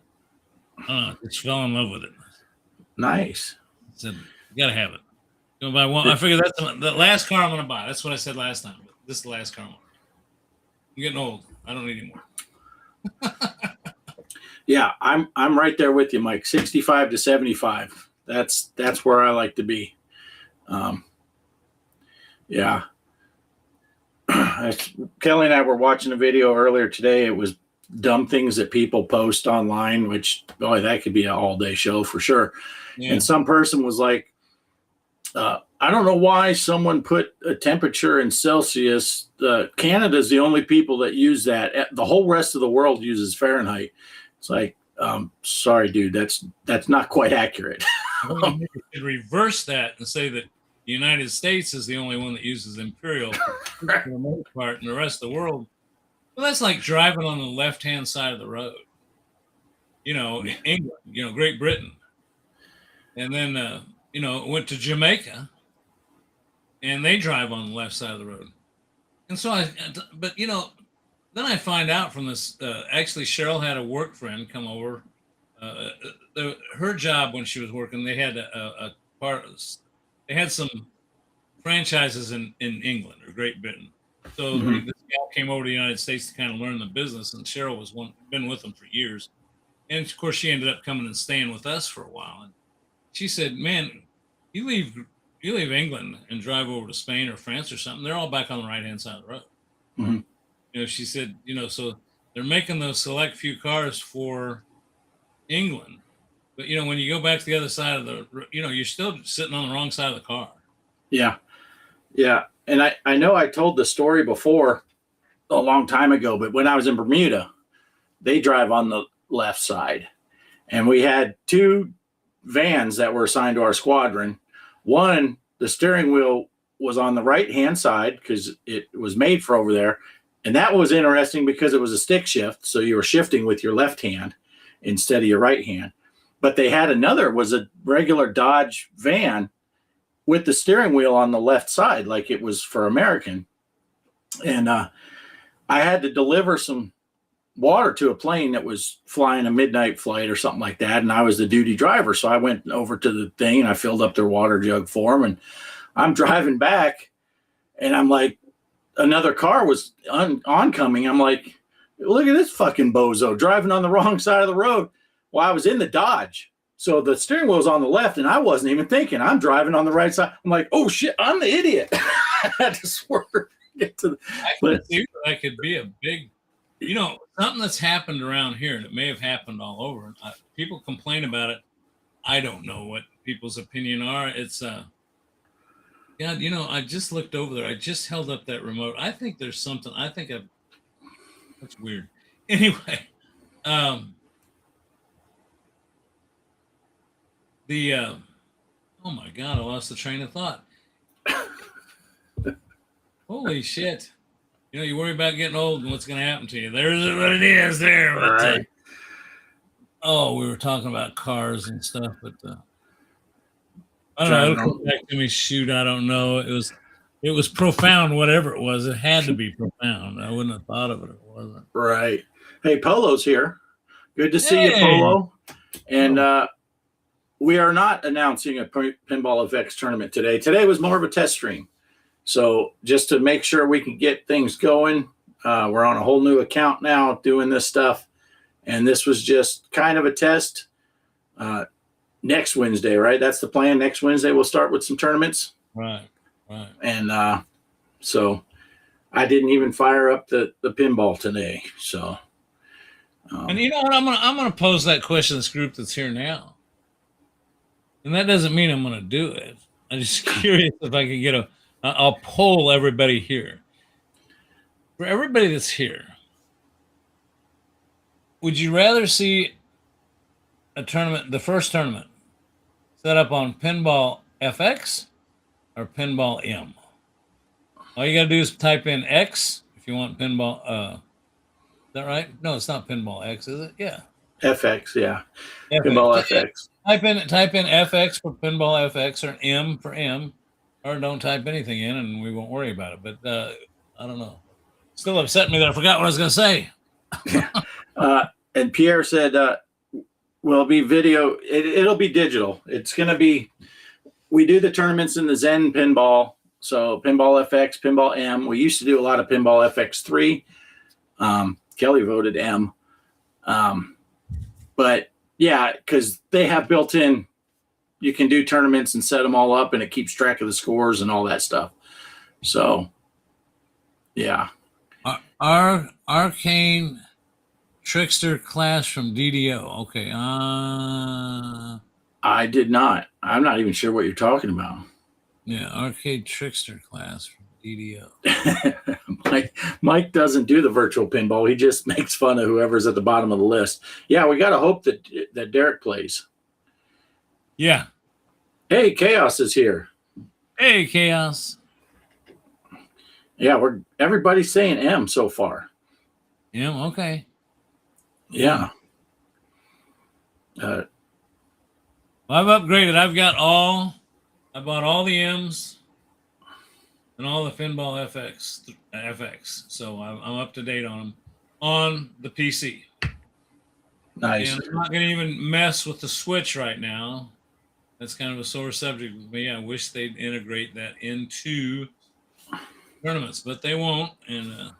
I just fell in love with it. Nice. Said, you gotta have it. Go buy one. I figured that's the last car I'm gonna buy. That's what I said last time. But this is the last car I'm getting old. I don't need any more. Yeah, I'm right there with you, Mike. 65 to 75. That's where I like to be. Yeah. Kelly and I were watching a video earlier today. It was dumb things that people post online, which, boy, that could be an all-day show for sure. Yeah. And some person was like, I don't know why someone put a temperature in Celsius. Canada's the only people that use that. The whole rest of the world uses Fahrenheit. It's like, sorry, dude, that's not quite accurate. Well, you could reverse that and say that the United States is the only one that uses imperial for the most part, and the rest of the world. Well, that's like driving on the left-hand side of the road. England, Great Britain, and then went to Jamaica, and they drive on the left side of the road. And so then I find out from this. Actually, Cheryl had a work friend come over. Her job when she was working, they had they had some franchises in England or Great Britain. So this gal came over to the United States to kind of learn the business, and Cheryl was been with them for years. And of course, she ended up coming and staying with us for a while. And she said, "Man, you leave England and drive over to Spain or France or something. They're all back on the right-hand side of the road." Mm-hmm. She said, so they're making those select few cars for England, but when you go back to the other side of the, you're still sitting on the wrong side of the car. Yeah. And I know I told the story before a long time ago, but when I was in Bermuda, they drive on the left side, and we had two vans that were assigned to our squadron. One, the steering wheel was on the right-hand side because it was made for over there. And that was interesting because it was a stick shift. So you were shifting with your left hand instead of your right hand. But they had was a regular Dodge van with the steering wheel on the left side, like it was for American. And I had to deliver some water to a plane that was flying a midnight flight or something like that. And I was the duty driver. So I went over to the thing and I filled up their water jug for them. And I'm driving back and I'm like, another car was oncoming. I'm like, look at this fucking bozo driving on the wrong side of the road. Well, I was in the Dodge. So the steering wheel was on the left and I wasn't even thinking. I'm driving on the right side. I'm like, oh shit, I'm the idiot. I had to swerve. Get to I can see that could be a big, something that's happened around here, and it may have happened all over. People complain about it. I don't know what people's opinion are. It's I just looked over there. I just held up that remote. I think there's something. That's weird. Anyway, oh my God, I lost the train of thought. Holy shit. You worry about getting old and what's going to happen to you. There's what it is there. Right. We were talking about cars and stuff, but I don't know. It'll come back to me. Shoot, I don't know. It was profound, whatever it was. It had to be profound. I wouldn't have thought of it if it wasn't. Right. Hey, Polo's here. Good to see you, Polo. And we are not announcing a Pinball FX tournament today. Today was more of a test stream. So just to make sure we can get things going, we're on a whole new account now doing this stuff. And this was just kind of a test. Next Wednesday, right? That's the plan. Next Wednesday, we'll start with some tournaments. Right. And so I didn't even fire up the pinball today. So, and you know what? I'm gonna pose that question to this group that's here now, and that doesn't mean I'm gonna do it. I'm just curious if I could get I'll poll everybody here. For everybody that's here, would you rather see a tournament, the first tournament, set up on Pinball FX or Pinball M? All you got to do is type in X if you want Pinball. Is that right? No, it's not Pinball X, is it? Yeah. FX, yeah. FX. Pinball FX. Type in FX for Pinball FX or M for M, or don't type anything in and we won't worry about it. But I don't know. Still upset me that I forgot what I was going to say. And Pierre said, will be video. It'll be digital. It's going to be, we do the tournaments in the Zen Pinball. So Pinball FX, Pinball M. We used to do a lot of Pinball FX3. Kelly voted M. But yeah, because they have built-in you can do tournaments and set them all up, and it keeps track of the scores and all that stuff. So, yeah. Arcane Trickster class from DDO. Okay. I did not. I'm not even sure what you're talking about. Yeah, Arcade Trickster class from DDO. Mike doesn't do the virtual pinball. He just makes fun of whoever's at the bottom of the list. Yeah, we got to hope that Derek plays. Yeah. Hey, Chaos is here. Hey, Chaos. Yeah, everybody's saying M so far. Yeah, okay. Yeah. I've upgraded. I bought all the M's and all the Pinball FX. So I'm up to date on them on the PC. Nice. And I'm not going to even mess with the Switch right now. That's kind of a sore subject with me. I wish they'd integrate that into tournaments, but they won't. And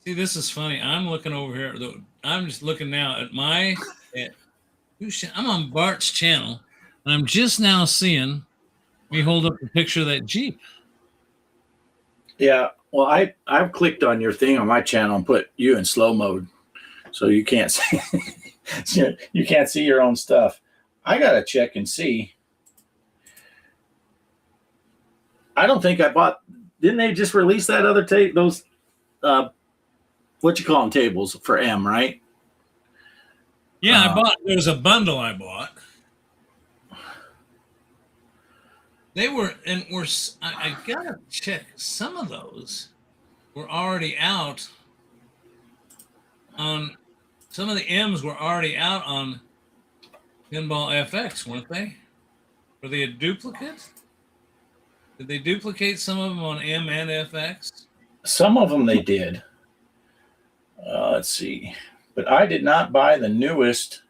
see, this is funny. I'm looking over here. I'm just looking now at I'm on Bart's channel, and I'm just now seeing me hold up a picture of that Jeep. Yeah, well, I've clicked on your thing on my channel and put you in slow mode, so you can't see you can't see your own stuff. I gotta check and see. I don't think I bought. Didn't they just release that other those what you call them, tables for M, right? Yeah, there was a bundle I bought. They were, and I gotta check. Some of those were already out on, some of the M's were already out on Pinball FX, weren't they? Were they a duplicate? Did they duplicate some of them on M and FX? Some of them they did. Let's see. But I did not buy the newest.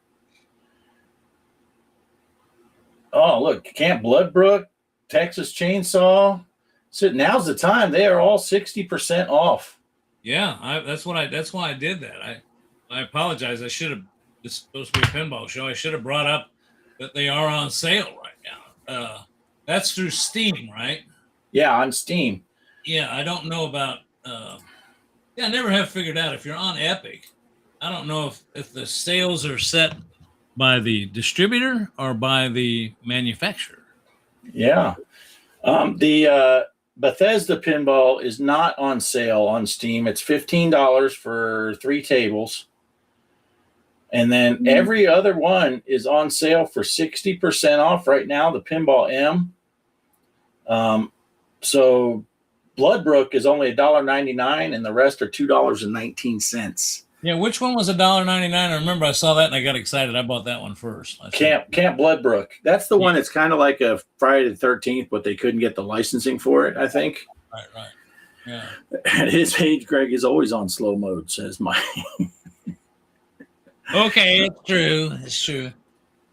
Oh, look, Camp Bloodbrook, Texas Chainsaw. So now's the time. They are all 60% off. Yeah, that's why I did that. I apologize. I should have. This is supposed to be a pinball show. I should have brought up that they are on sale right now. That's through Steam, right? Yeah, on Steam. Yeah, I don't know about. I never have figured out if you're on Epic. I don't know if the sales are set by the distributor or by the manufacturer. Yeah. The Bethesda pinball is not on sale on Steam. It's $15 for 3 tables. And then every other one is on sale for 60% off right now, the Pinball M. So Bloodbrook is only $1.99 and the rest are $2.19. Yeah, which one was $1.99? I remember I saw that and I got excited. I bought that one first. Camp Bloodbrook. That's the one that's kind of like a Friday the 13th, but they couldn't get the licensing for it, I think. Right. Yeah. At his age, Greg is always on slow mode, says Mike. Okay, it's true.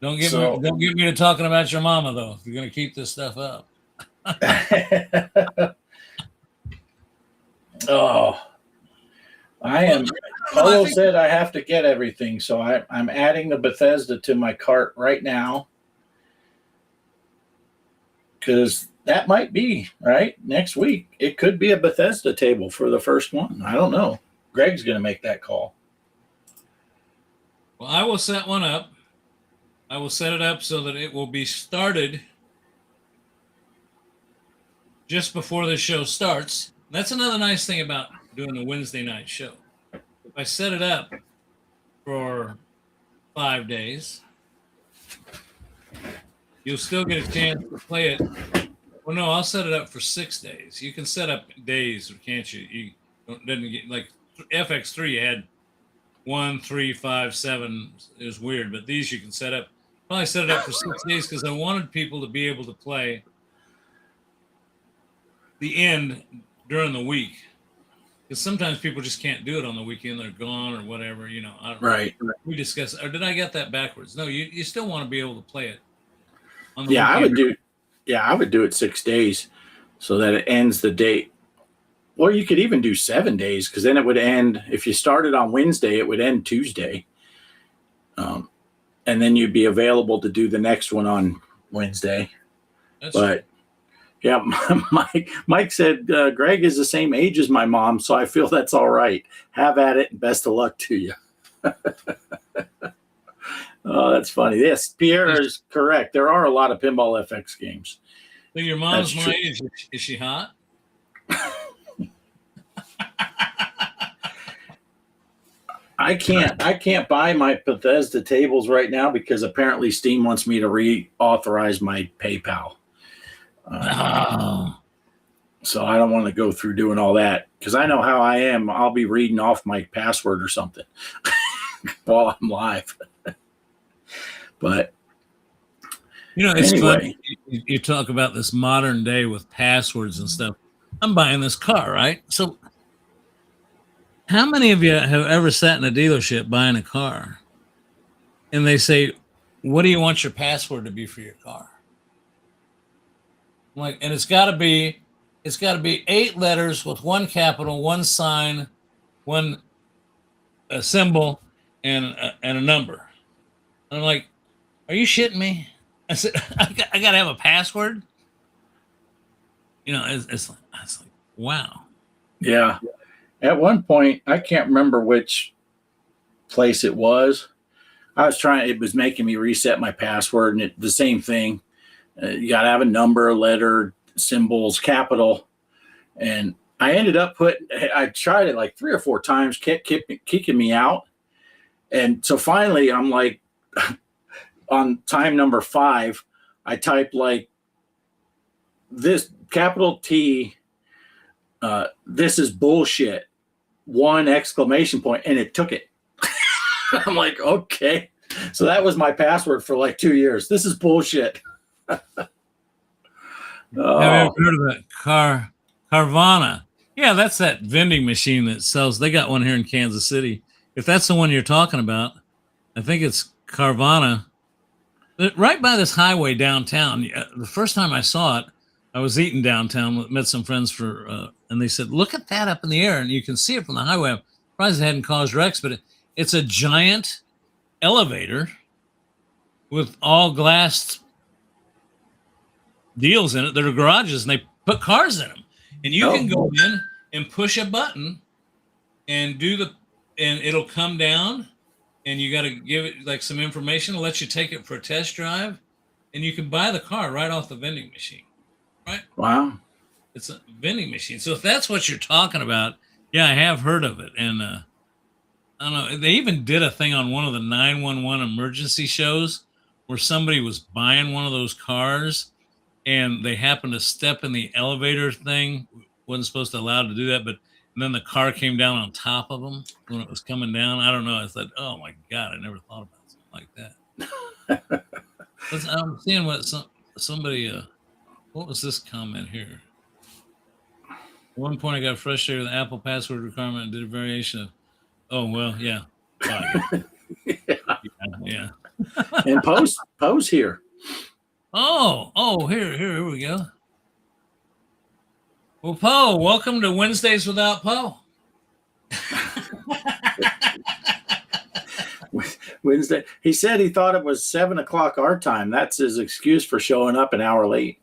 Don't get me to talking about your mama though. If you're gonna keep this stuff up. Oh, I am. Polo said I have to get everything, so I'm adding the Bethesda to my cart right now because that might be right next week. It could be a Bethesda table for the first one. I don't know. Greg's gonna make that call. Well, I will set one up. I will set it up so that it will be started just before the show starts. That's another nice thing about doing a Wednesday night show. If I set it up for 5 days, you'll still get a chance to play it. Well, no, I'll set it up for 6 days. You can set up days, can't you? You didn't get like FX3 had 1, 3, 5, 7. It was weird, but these you can set up. Probably set it up for 6 days because I wanted people to be able to play the end during the week. Because sometimes people just can't do it on the weekend; they're gone or whatever. You know, I don't right. know. We discussed, or did I get that backwards? No, you still want to be able to play it. On the weekend. I would do it 6 days, so that it ends the date. Or you could even do 7 days, because then it would end. If you started on Wednesday, it would end Tuesday, and then you'd be available to do the next one on Wednesday. That's But yeah, Mike said Greg is the same age as my mom, so I feel that's all right. Have at it, and best of luck to you. Oh, that's funny. Yes, Pierre is correct. There are a lot of Pinball FX games. So your mom's my age. Is she hot? I can't buy my Bethesda tables right now because apparently Steam wants me to reauthorize my PayPal. So I don't want to go through doing all that because I know how I am. I'll be reading off my password or something while I'm live. But it's funny. You talk about this modern day with passwords and stuff. I'm buying this car, right? So how many of you have ever sat in a dealership buying a car and they say, what do you want your password to be for your car? I'm like, and it's got to be 8 letters with 1 capital, 1 sign, 1 symbol, and a number. And I'm like, are you shitting me? I said, I got to have a password. It's like, wow. Yeah. At one point, I can't remember which place it was. It was making me reset my password, and the same thing. You got to have a number, letter, symbols, capital. And I ended up I tried it like 3 or 4 times, kept kicking me out. And so finally, I'm like, on time number 5, I typed like this capital T, this is bullshit, 1 exclamation point, and it took it. I'm like, okay. So that was my password for like 2 years. This is bullshit. Have you ever heard of that Carvana? Yeah, that's that vending machine that sells. They got one here in Kansas City. If that's the one you're talking about, I think it's Carvana. Right by this highway downtown. The first time I saw it, I was eating downtown, met some friends and they said, look at that up in the air. And you can see it from the highway. I'm surprised it hadn't caused wrecks, but it's a giant elevator with all glass deals in it. There are garages, and they put cars in them. And you can go in and push a button and it'll come down, and you got to give it like some information. It'll let you take it for a test drive, and you can buy the car right off the vending machine. Right? Wow. It's a vending machine. So if that's what you're talking about, yeah, I have heard of it. And I don't know. They even did a thing on one of the 911 emergency shows where somebody was buying one of those cars, and they happened to step in the elevator thing. Wasn't supposed to allow to do that, but then the car came down on top of them when it was coming down. I don't know. I thought, oh my God, I never thought about something like that. I'm seeing what somebody. What was this comment here? At one point, I got frustrated with the Apple password requirement and did a variation of, oh well, yeah, yeah. And Poe's here. Oh, here we go. Well, Poe, welcome to Wednesdays without Poe. Wednesday. He said he thought it was 7 o'clock our time. That's his excuse for showing up an hour late.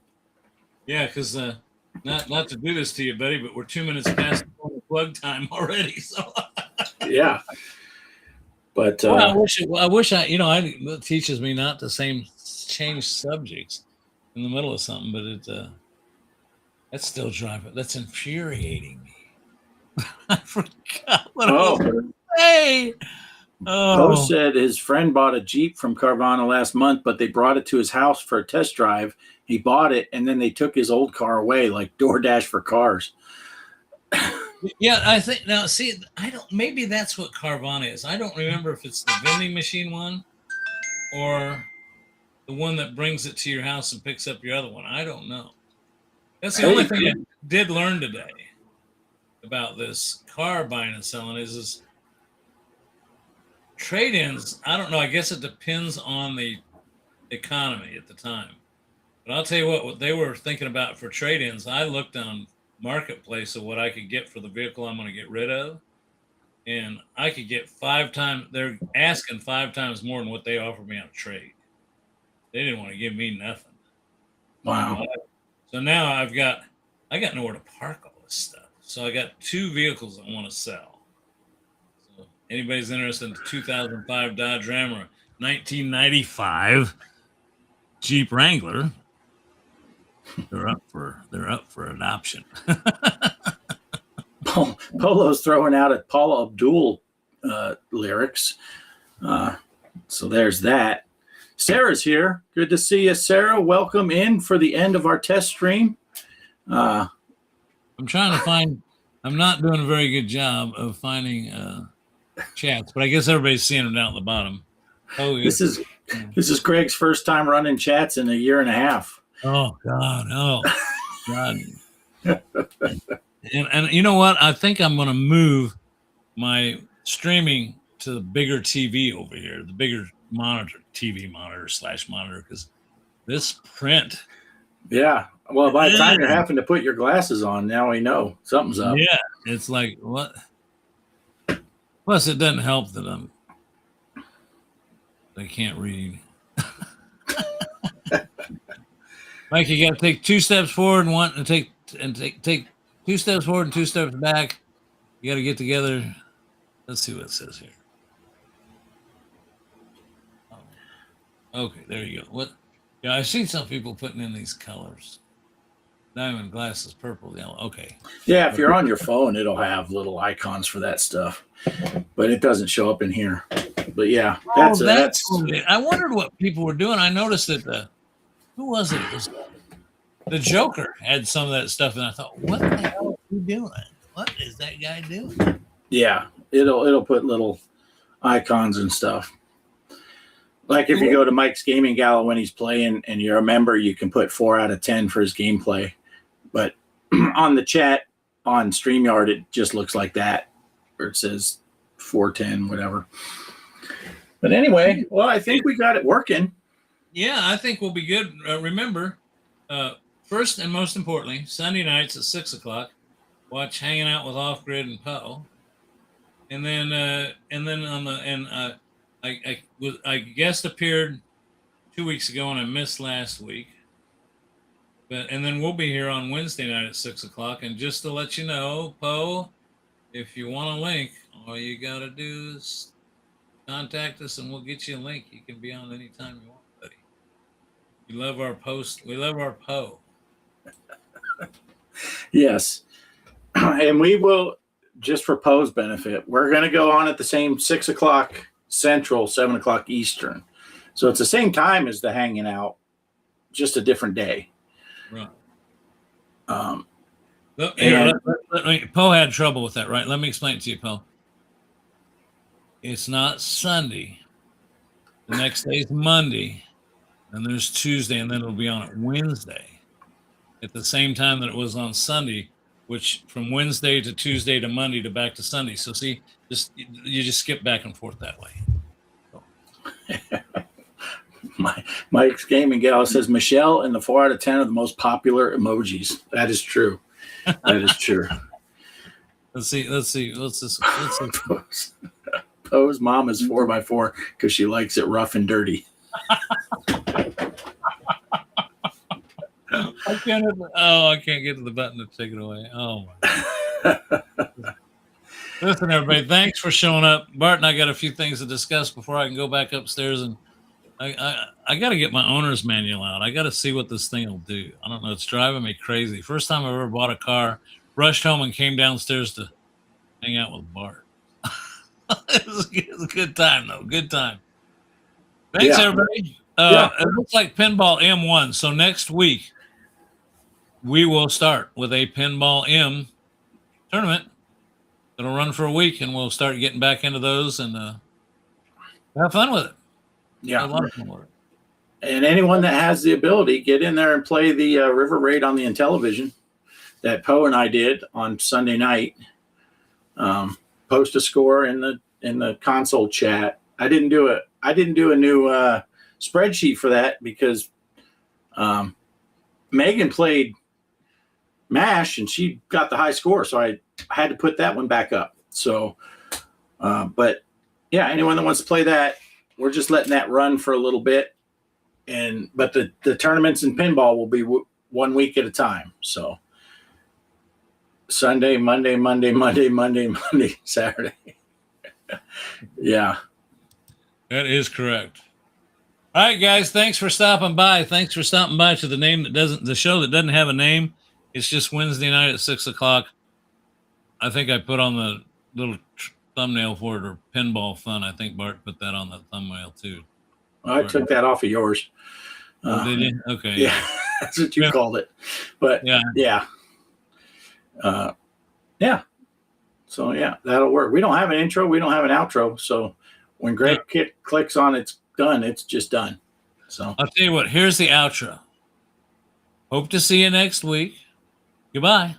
Yeah, because not to do this to you, buddy, but we're 2 minutes past the plug time already. So yeah. But well, I wish it teaches me not to change subjects in the middle of something, but that's still driving. That's infuriating me. I forgot what I was going to say. Poe said his friend bought a Jeep from Carvana last month, but they brought it to his house for a test drive. He bought it, and then they took his old car away, like DoorDash for cars. Yeah, I think now. See, maybe that's what Carvana is. I don't remember if it's the vending machine one or the one that brings it to your house and picks up your other one. I don't know. That's the only thing I did learn today about this car buying and selling is trade-ins. I don't know. I guess it depends on the economy at the time. But I'll tell you what they were thinking about for trade-ins. I looked on Marketplace of what I could get for the vehicle I'm going to get rid of, and I could get 5 times. They're asking 5 times more than what they offered me on a trade. They didn't want to give me nothing. Wow. So now I got nowhere to park all this stuff. So I got 2 vehicles I want to sell. So anybody's interested in the 2005 Dodge Ram or 1995 Jeep Wrangler, they're up for adoption. Polo's throwing out at Paula Abdul lyrics. So there's that. Sarah's here. Good to see you, Sarah. Welcome in for the end of our test stream. I'm trying to find. I'm not doing a very good job of finding chats, but I guess everybody's seeing them down at the bottom. Oh, yeah. This is Greg's first time running chats in a year and a half. Oh God! Oh God! And you know what? I think I'm going to move my streaming to the bigger TV over here, the bigger TV monitor /monitor, because this print. Yeah. Well, by the time you're having to put your glasses on, now we know something's up. Yeah. It's like, what? Plus, it doesn't help that I can't read. Mike, you got to take 2 steps forward and take 2 steps forward and 2 steps back. You got to get together. Let's see what it says here. Okay, there you go. What? Yeah, I've seen some people putting in these colors. Diamond glasses, purple, yellow. Okay. Yeah, if you're on your phone, it'll have little icons for that stuff, but it doesn't show up in here. But yeah, that's I wondered what people were doing. I noticed that who was it? It was the Joker had some of that stuff, and I thought, what the hell are you doing? What is that guy doing? Yeah, it'll put little icons and stuff. Like if you go to Mike's Gaming Gala when he's playing and you're a member, you can put 4 out of 10 for his gameplay. But on the chat on StreamYard, it just looks like that, where it says 410, whatever. But anyway, well, I think we got it working. Yeah, I think we'll be good. Remember, first and most importantly, Sunday nights at 6:00, watch Hanging Out with Off Grid and Poe, and then I guest appeared 2 weeks ago and I missed last week. And then we'll be here on Wednesday night at 6:00. And just to let you know, Poe, if you want a link, all you gotta do is contact us and we'll get you a link. You can be on anytime you want, buddy. We love our post. We love our Poe. Yes. And we will, just for Poe's benefit, we're going to go on at the same 6:00 Central, 7:00 Eastern. So it's the same time as the Hanging Out, just a different day. Right. Poe had trouble with that, right? Let me explain it to you, Poe. It's not Sunday. The next day is Monday. And there's Tuesday, and then it'll be on Wednesday at the same time that it was on Sunday, which from Wednesday to Tuesday to Monday to back to Sunday. So see, you just skip back and forth that way. So. Mike's Gaming Gal says Michelle and the 4 out of 10 are the most popular emojis. That is true. That is true. Let's see. Poe's mom is 4x4 because she likes it rough and dirty. I can't get to the button to take it away. Oh my God. Listen, everybody, thanks for showing up. Bart and I got a few things to discuss before I can go back upstairs, and I got to get my owner's manual out. I got to see what this thing will do. I don't know. It's driving me crazy. First time I ever bought a car, rushed home and came downstairs to hang out with Bart. It was a good time, though. Good time. Thanks, everybody. It looks like Pinball M1. So next week, we will start with a Pinball M tournament. It'll run for a week, and we'll start getting back into those and have fun with it. Yeah. Have a lot of fun with it. And anyone that has the ability, get in there and play the River Raid on the Intellivision that Poe and I did on Sunday night. Post a score in the console chat. I didn't do a new spreadsheet for that because Megan played MASH and she got the high score, so I had to put that one back up. So, but yeah, anyone that wants to play that, we're just letting that run for a little bit, but the tournaments in pinball will be 1 week at a time. So Sunday, Monday, Saturday. Yeah. That is correct. All right, guys. Thanks for stopping by. Thanks for stopping by to the show that doesn't have a name. It's just Wednesday night at 6:00. I think I put on the little thumbnail for it, or Pinball Fun. I think Bart put that on the thumbnail too. I took that off of yours. Did you? Okay. Yeah, that's what you called it. But yeah. Yeah. So yeah, that'll work. We don't have an intro. We don't have an outro. So when Greg clicks on it's done, it's just done. So I'll tell you what, here's the outro. Hope to see you next week. Goodbye.